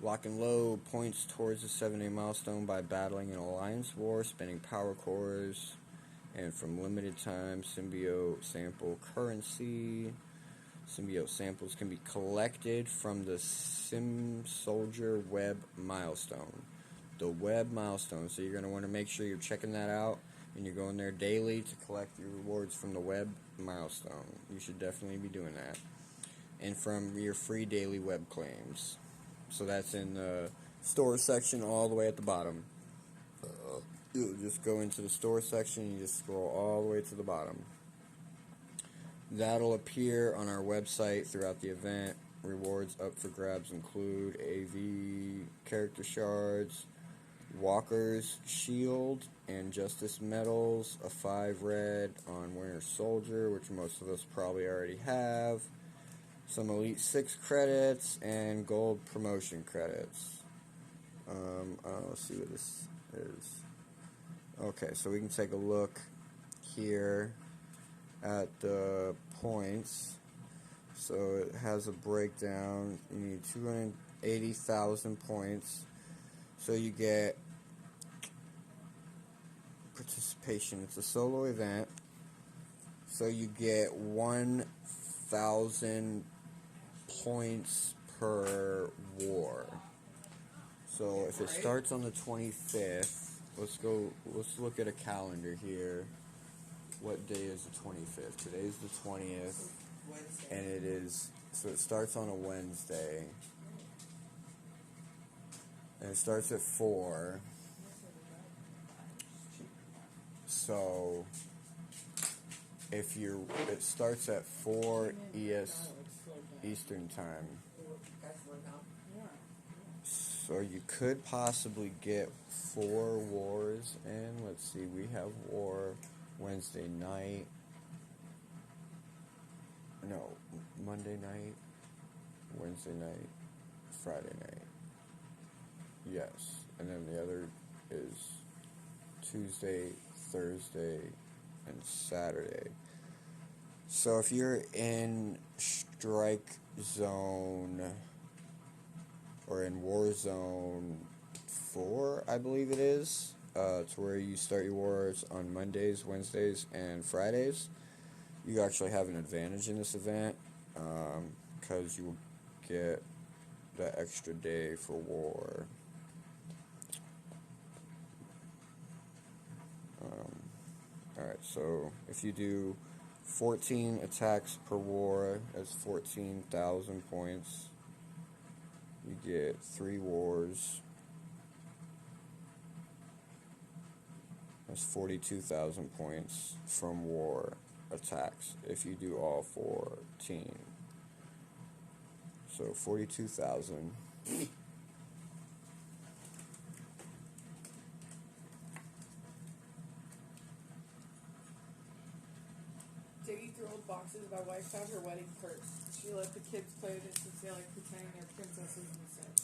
Lock and load points towards the 7-day milestone by battling an alliance war, spending power cores, and from limited time symbiote sample currency. Symbiote samples can be collected from the Sim Soldier Web milestone. The Web milestone. So you're going to want to make sure you're checking that out, and you're going there daily to collect your rewards from the Web milestone. You should definitely be doing that. And from your free daily web claims. So that's in the store section all the way at the bottom. You'll just go into the store section and you just scroll all the way to the bottom. That'll appear on our website throughout the event. Rewards up for grabs include AV character shards, Walker's Shield, and Justice Medals, a 5 red on Winter Soldier, which most of us probably already have, some Elite 6 credits, and gold promotion credits. Let's see what this is. Okay, so we can take a look here at the points. So it has a breakdown. You need 280,000 points. So you get participation. It's a solo event. So you get 1,000 points per war. So if it starts on the 25th, let's look at a calendar here. What day is the 25th? Today's the 20th. Wednesday. And it is, so it starts on a Wednesday. And it starts at 4. So it starts at 4 Eastern time. So you could possibly get 4 wars in. Let's see, we have war Wednesday night. No, Monday night, Wednesday night, Friday night. Yes. And then the other is Tuesday, Thursday, and Saturday. So if you're in Strike Zone, or in War Zone 4, I believe it is, it's where you start your wars on Mondays, Wednesdays, and Fridays. You actually have an advantage in this event, because you will get that extra day for war. Alright, so if you do 14 attacks per war, that's 14,000 points. You get 3 wars. That's 42,000 points from war attacks if you do all 14. So 42,000. Digging through old boxes, my wife found her wedding purse. She let the kids play with it since they like pretending they're princesses and such.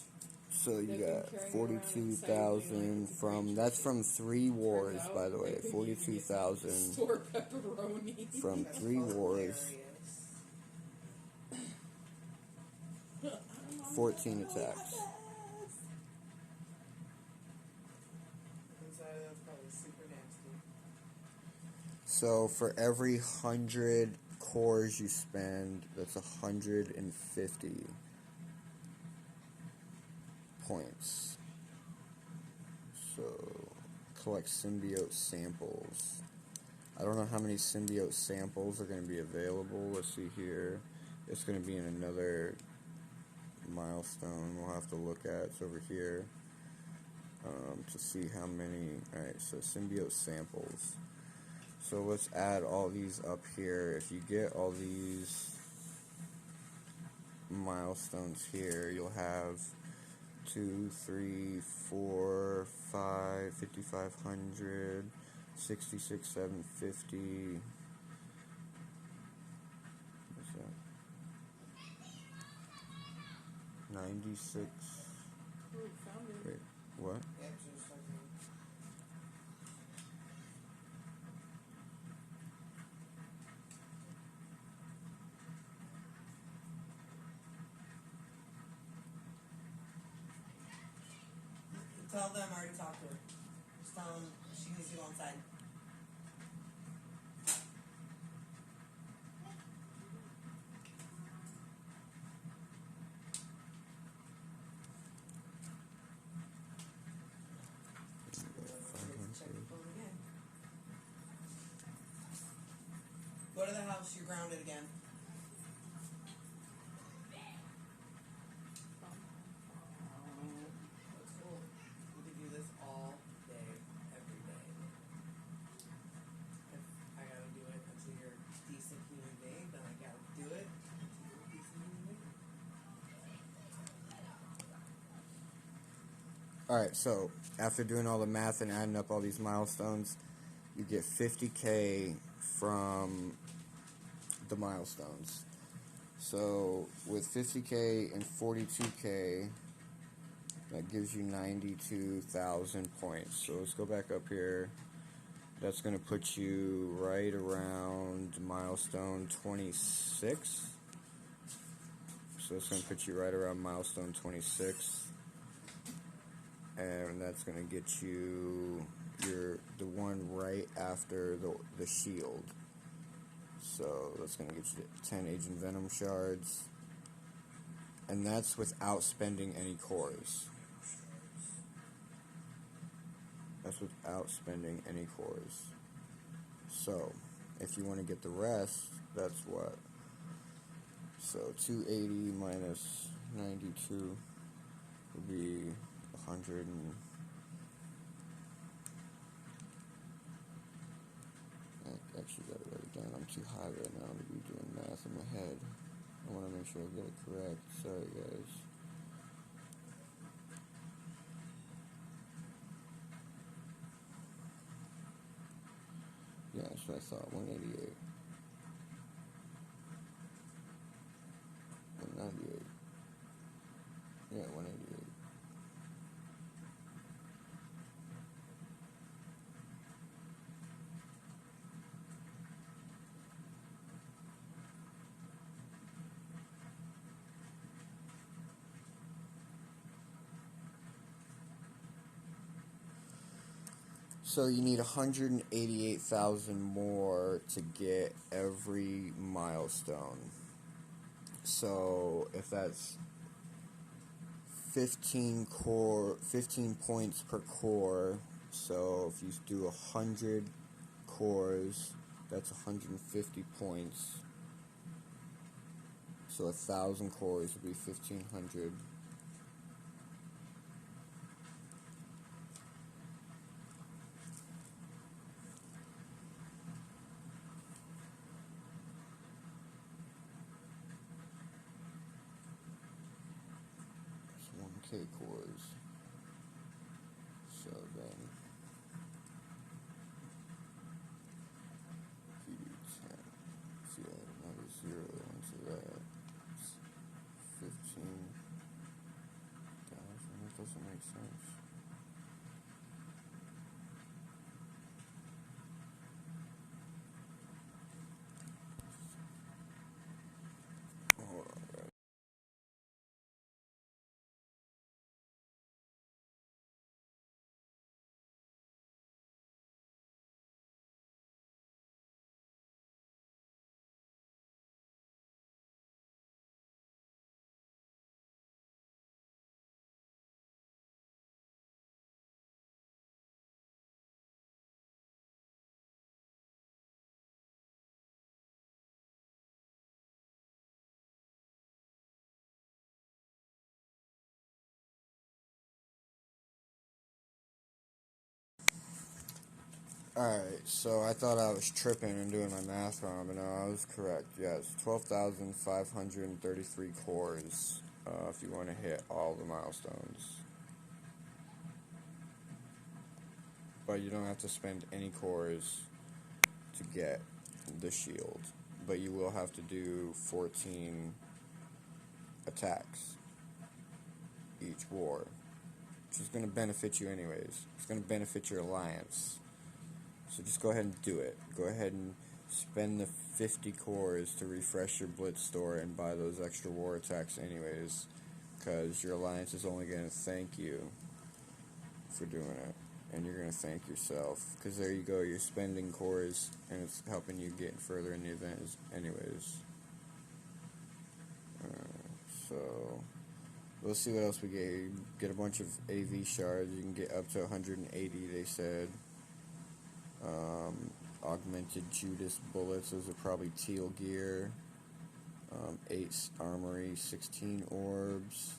So you got 42,000 from, that's from 3 wars, by the way. 42,000 Store pepperoni. from 3 wars, 14 attacks. That's probably super nasty. So for every 100 cores you spend, that's 150 points. So collect symbiote samples. I don't know how many symbiote samples are going to be available. Let's see here. It's going to be in another milestone we'll have to look at. It's over here, to see how many. Alright, so symbiote samples. So let's add all these up here. If you get all these milestones here, you'll have 2, 3, 4, 5, 5,500, 66, 750. What's that? 96. Ooh, found it. Wait, What? Yep, so it's starting. Tell them I already talked to her. Just tell them she needs to go inside. Check your phone again. Go to the house, you're grounded again. That's cool. We could do this all day, every day. If I gotta do it until you're a decent human being, then I gotta do it until you're a decent human being. Alright, so after doing all the math and adding up all these milestones, you get 50K from the milestones. So with 50K and 42K, that gives you 92,000 points. So let's go back up here. That's going to put you right around milestone 26. So it's going to put you right around milestone 26. And that's going to get you the one right after the shield. So that's going to get you 10 Agent Venom shards. And that's without spending any cores. That's without spending any cores. So, if you want to get the rest, that's what? So, 280 minus 92 would be 100 and... I actually got to write it down. I'm too high right now to be doing math in my head. I want to make sure I get it correct. Sorry, guys. Yeah, that's what I thought. 188. 198. Yeah, 188. So you need 188,000 more to get every milestone. So if that's 15 points per core, so if you do 100 cores, that's 150 points. So 1,000 cores would be 1,500. That's 1K cores. So then if you do 10, see, add another 0 into that. 15,000. That doesn't make sense. Hold on, guys. Alright, so I thought I was tripping and doing my math wrong, but no, I was correct. Yes, 12,533 cores if you want to hit all the milestones. But you don't have to spend any cores to get the shield. But you will have to do 14 attacks each war. which is going to benefit you anyways. It's going to benefit your alliance. So just go ahead and do it. Go ahead and spend the 50 cores to refresh your Blitz store and buy those extra war attacks anyways, because your alliance is only going to thank you for doing it, and you're going to thank yourself, because there you go, you're spending cores and it's helping you get further in the event anyways. So let's see what else we get here. You get a bunch of AV shards. You can get up to 180, they said. Augmented Judas bullets, those are probably teal gear. 8 armory, 16 orbs.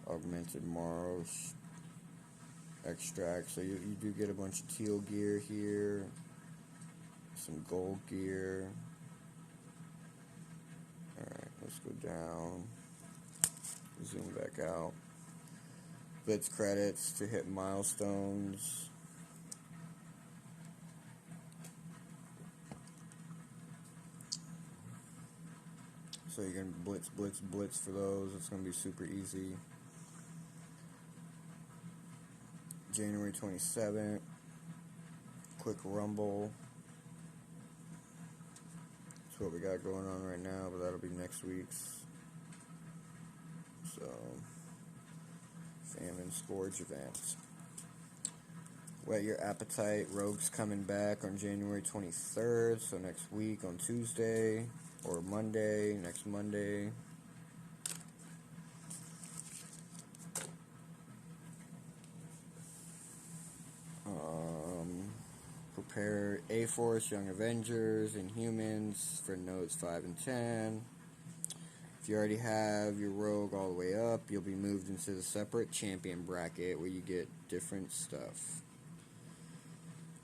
Augmented marrow extract. So you do get a bunch of teal gear here. Some gold gear. Alright, let's go down. Zoom back out. Blitz credits to hit milestones. So you're going to blitz for those. It's going to be super easy. January 27th. Quick rumble. That's what we got going on right now, but that'll be next week's. So, Famine Scourge event. Whet Your Appetite. Rogue's coming back on January 23rd, so next week on Tuesday. Or Monday, next Monday. Prepare A-Force, Young Avengers, Inhumans for nodes 5 and 10. If you already have your Rogue all the way up, you'll be moved into the separate champion bracket where you get different stuff.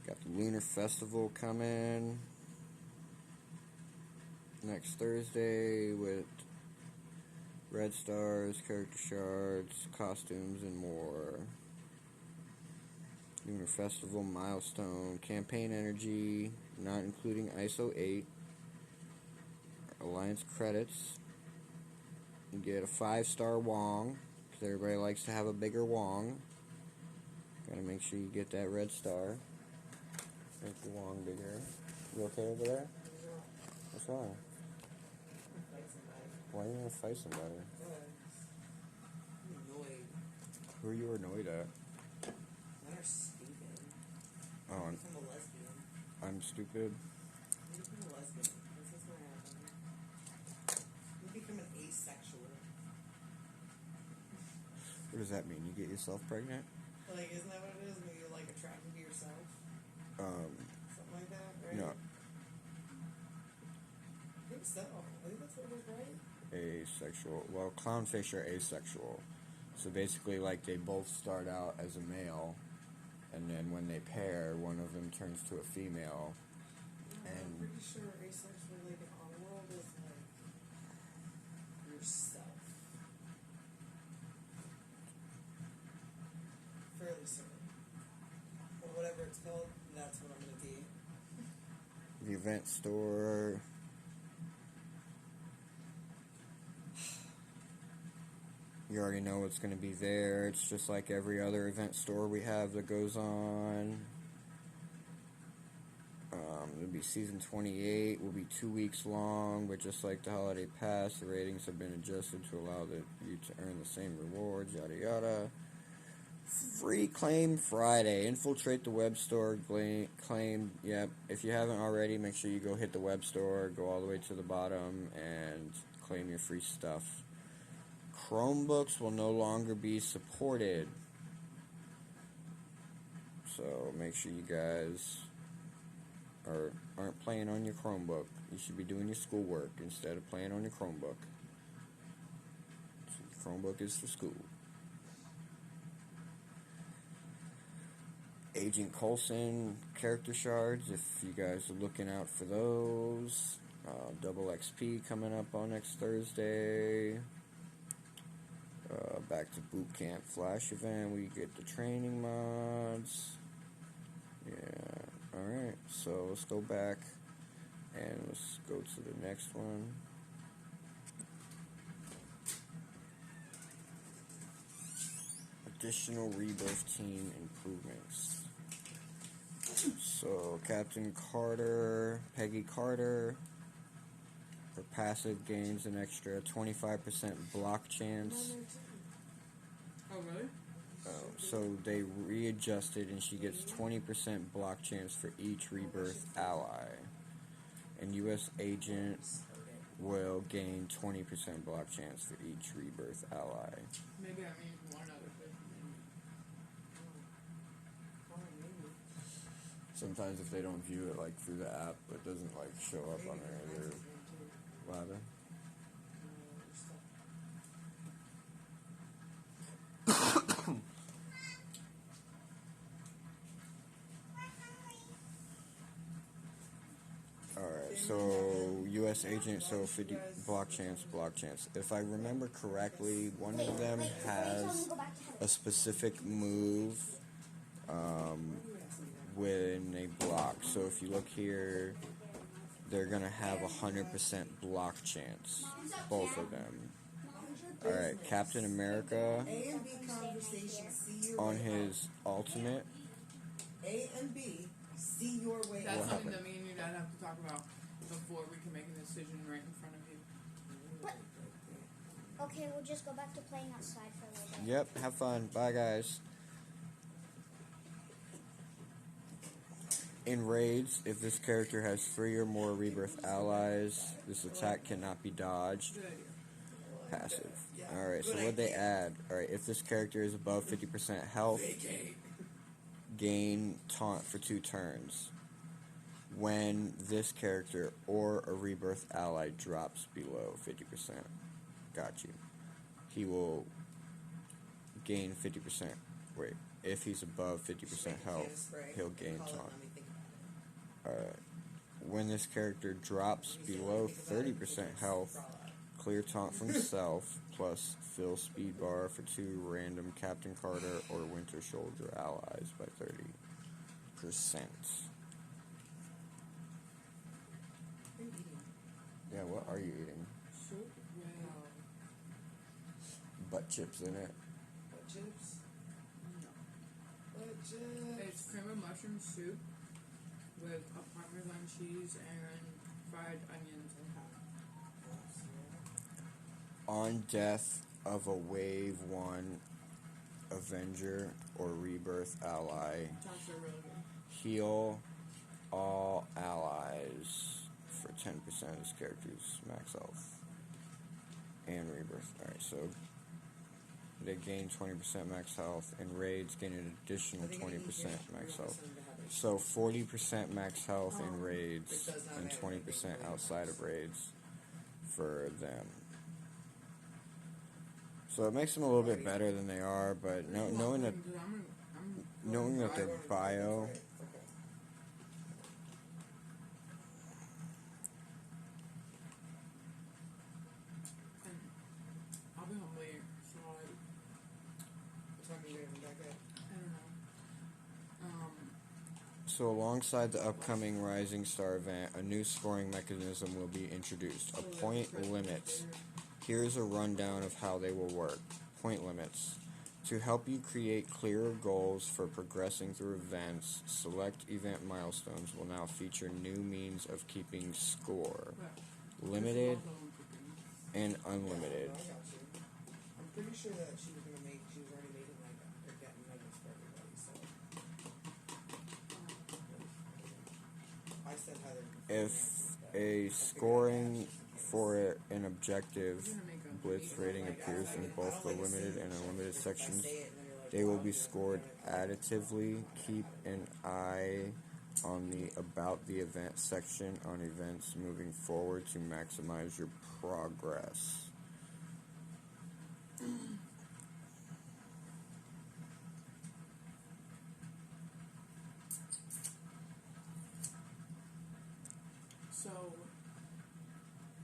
Got the Lunar Festival coming next Thursday with red stars, character shards, costumes, and more. Lunar Festival milestone, campaign energy, not including ISO 8, alliance credits. You get a 5-star Wong, because everybody likes to have a bigger Wong. Gotta make sure you get that red star. Make the Wong bigger. You okay over there? What's wrong? Why are you gonna fight somebody? I'm annoyed. Who are you annoyed at? Men are stupid. Oh, I'm a lesbian. I'm stupid. You become a lesbian. This is what happened. You become an asexual. What does that mean? You get yourself pregnant? Like, isn't that what it is? When you're like attracted to yourself? Something like that, right? No. I think so. I think that's what it is, right? Asexual. Well, clownfish are asexual. So basically, like, they both start out as a male, and then when they pair, one of them turns to a female. I'm And pretty sure asexual, like, in our world is like yourself. Fairly certain. Or whatever it's called, that's what I'm gonna be. the event store. You already know what's going to be there. It's just like every other event store we have that goes on. It'll be season 28. Will be 2 weeks long, but just like the holiday pass, the ratings have been adjusted to allow you to earn the same rewards. Yada yada. Free claim Friday. Infiltrate the web store. Claim. Yep. If you haven't already, make sure you go hit the web store. Go all the way to the bottom and claim your free stuff. Chromebooks will no longer be supported. So make sure you guys aren't playing on your Chromebook. You should be doing your schoolwork instead of playing on your Chromebook. So your Chromebook is for school. Agent Coulson character shards, if you guys are looking out for those. Double XP coming up on next Thursday. Back to boot camp flash event where you get the training mods. Yeah, alright, so let's go back and let's go to the next one. additional rebirth team improvements. So Captain Carter, Peggy Carter, her passive gains an extra 25% block chance. Oh, really? So they readjusted, and she gets 20% block chance for each rebirth ally. And U.S. Agent will gain 20% block chance for each rebirth ally. Maybe that means one other person. Sometimes if they don't view it like through the app, it doesn't like show up on any of their ladder. Alright, so U.S. Agent, so 50 block chance. If I remember correctly, one of them has a specific move when they block. So if you look here, they're gonna have 100% block chance, both of them. Alright, Captain America, A and B conversation. See your on way his ultimate, A and B, see your way That's What something happened? that me and your dad have to talk about before we can make a decision right in front of you. Okay, we'll just go back to playing outside for a little bit. yep, have fun, bye guys. In raids, if this character has 3 or more rebirth allies, this attack cannot be dodged. Good idea. Passive. Alright, so what'd they add? Alright, if this character is above 50% health, gain taunt for 2 turns. When this character or a rebirth ally drops below 50%. Got you. He will gain 50%. Wait, if he's above 50% health, he'll gain taunt. Alright. When this character drops below 30% health, clear taunt from self, plus fill speed bar for 2 random Captain Carter or Winter Soldier allies by 30%. Yeah, what are you eating? Soup with Butt chips in it. What chips? no. What chips? It's cream of mushroom soup with a Parmesan cheese and fried onions and half. On death of a Wave 1 Avenger or Rebirth ally, Sounds so really good. heal all allies for 10% of this character's max health and rebirth. Alright, so they gain 20% max health, and raids gain an additional 20% max health. So 40% max health in raids and 20% outside of raids for them. So it makes them a little bit better than they are, but knowing that their bio. I'll be home later, so What time are you getting back at? I don't know. So alongside the upcoming Rising Star event, a new scoring mechanism will be introduced. A point limits. Here's a rundown of how they will work. Point limits. To help you create clearer goals for progressing through events, select event milestones will now feature new means of keeping score. Limited and unlimited. I got you. I'm pretty sure that she was already making like they're getting nuggets for everybody. So I said Heather. If a scoring for an objective blitz rating appears in both the limited and unlimited sections, they will be scored additively. Keep an eye on the About the Event section on events moving forward to maximize your progress. So,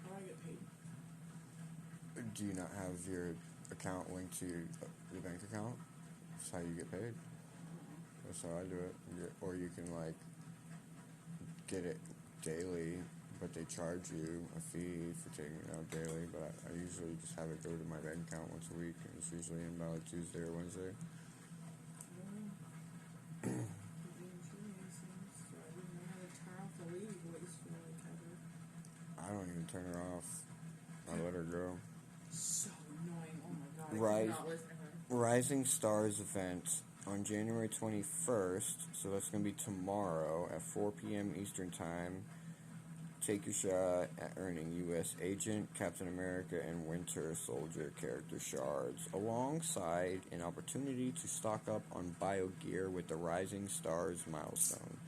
how do I get paid? Do you not have your account linked to your bank account? That's how you get paid. That's how I do it. Or you can like get it daily, but they charge you a fee for taking it out daily. But I usually just have it go to my bank account once a week, and it's usually in by like Tuesday or Wednesday. So annoying. Oh my god. I Right. cannot listen to her. Rising Stars event on January 21st, so that's going to be tomorrow at 4 p.m. Eastern Time. Take your shot at earning U.S. Agent, Captain America, and Winter Soldier character shards, alongside an opportunity to stock up on bio gear with the Rising Stars milestone.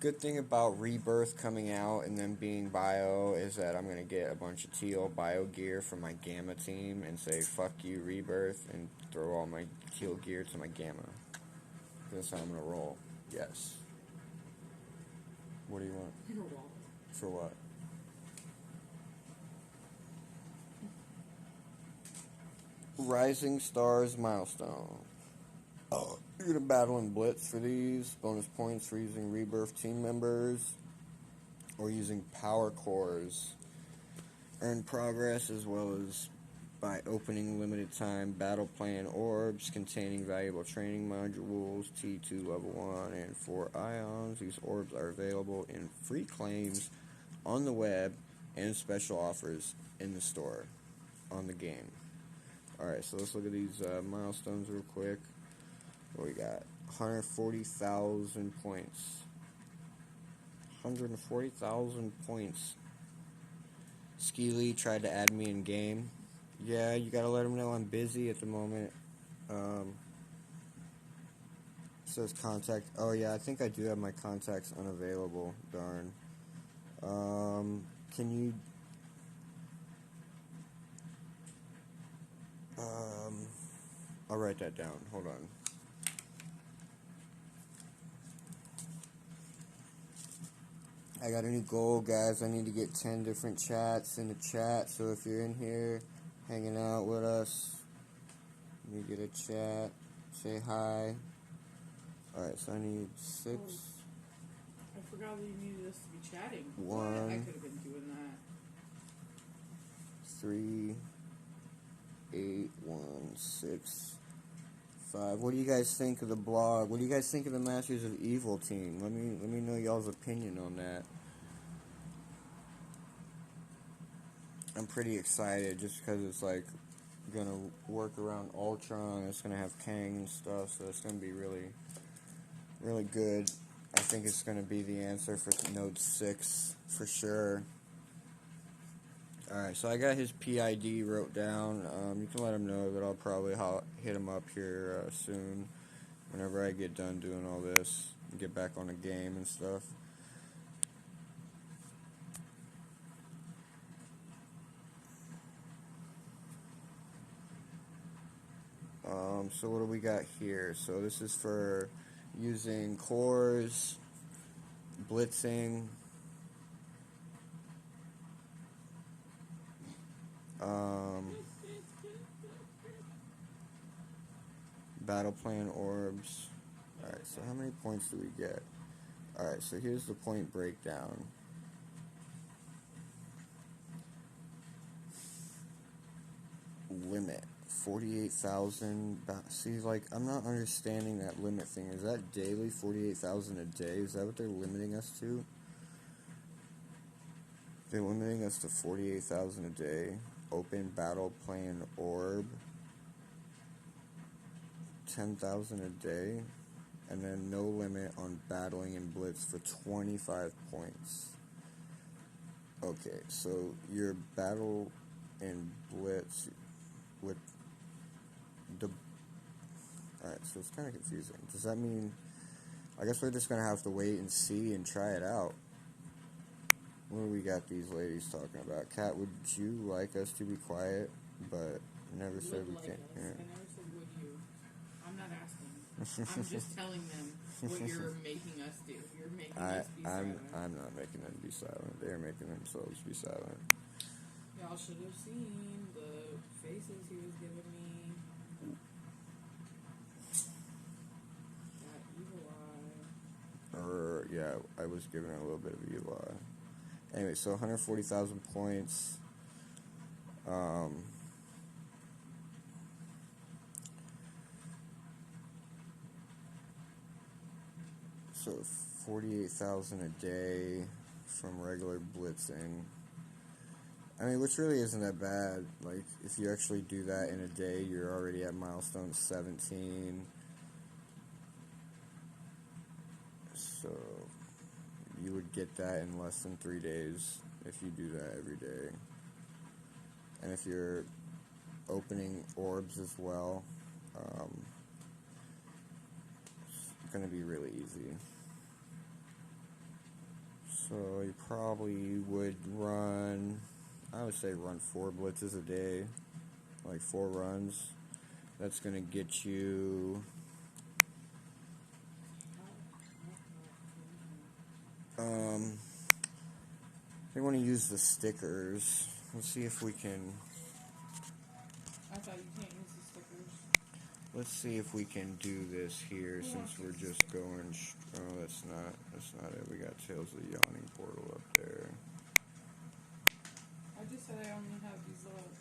Good thing about Rebirth coming out and then being bio is that I'm going to get a bunch of teal bio gear from my Gamma team and say, fuck you, Rebirth, and throw all my teal gear to my Gamma. That's how I'm going to roll. Yes. What do you want? Your wallet. For what? Rising Stars milestone. Oh, you're gonna battle in Blitz for these. Bonus points for using Rebirth team members or using power cores. Earn progress as well as by opening limited time battle plan orbs containing valuable training modules, T2 level 1 and 4 ions. These orbs are available in free claims on the web and special offers in the store on the game. Alright, so let's look at these milestones real quick. What we got? 140,000 points. 140,000 points. Skeely tried to add me in game. Yeah, you gotta let him know I'm busy at the moment. Says contact. Oh yeah, I think I do have my contacts unavailable. Darn. Can you... I'll write that down. Hold on. I got a new goal, guys. I need to get 10 different chats in the chat. So if you're in here hanging out with us, you get a chat. Say hi. Alright, so I need 6. I forgot that you needed us to be chatting. 1. I could have been doing that. 3, 8, 1, 6, 5. What do you guys think of the blog? What do you guys think of the Masters of Evil team? Let me know y'all's opinion on that. I'm pretty excited just because it's like gonna work around Ultron. It's gonna have Kang and stuff, so it's gonna be really, really good. I think it's gonna be the answer for Node 6 for sure. Alright, so I got his PID wrote down. You can let him know that I'll probably hit him up here soon whenever I get done doing all this and get back on the game and stuff. So what do we got here? So this is for using cores, blitzing, battle plan orbs. Alright, so how many points do we get? Alright, so here's the point breakdown. Limit 48,000. See, like, I'm not understanding that limit thing. Is that daily 48,000 a day? Is that what they're limiting us to? They're limiting us to 48,000 a day. Open battle plan orb 10,000 a day, and then no limit on battling and blitz for 25 points. Okay, so your battle and blitz with the... Alright, so it's kind of confusing. Does that mean... I guess we're just going to have to wait and see and try it out. What do we got these ladies talking about? Kat, would you like us to be quiet? But never said we can't. I never said would you. I'm not asking. I'm just telling them what you're making us do. You're making us be silent. I'm not making them be silent. They're making themselves be silent. Y'all should have seen the faces he was giving me. That evil eye. Yeah, I was giving her a little bit of evil eye. Anyway, so 140,000 points. So 48,000 a day from regular blitzing. I mean, which really isn't that bad. Like, if you actually do that in a day, you're already at milestone 17. So, you would get that in less than 3 days if you do that every day. And if you're opening orbs as well, it's going to be really easy. So, you probably would run, I would say run 4 blitzes a day, like 4 runs. That's going to get you they want to use the stickers. Let's see if we can. I thought you can't use the stickers. Let's see if we can do this here since we're just going. Oh, that's not it. We got Tales of the Yawning Portal up there. I just said I only have these little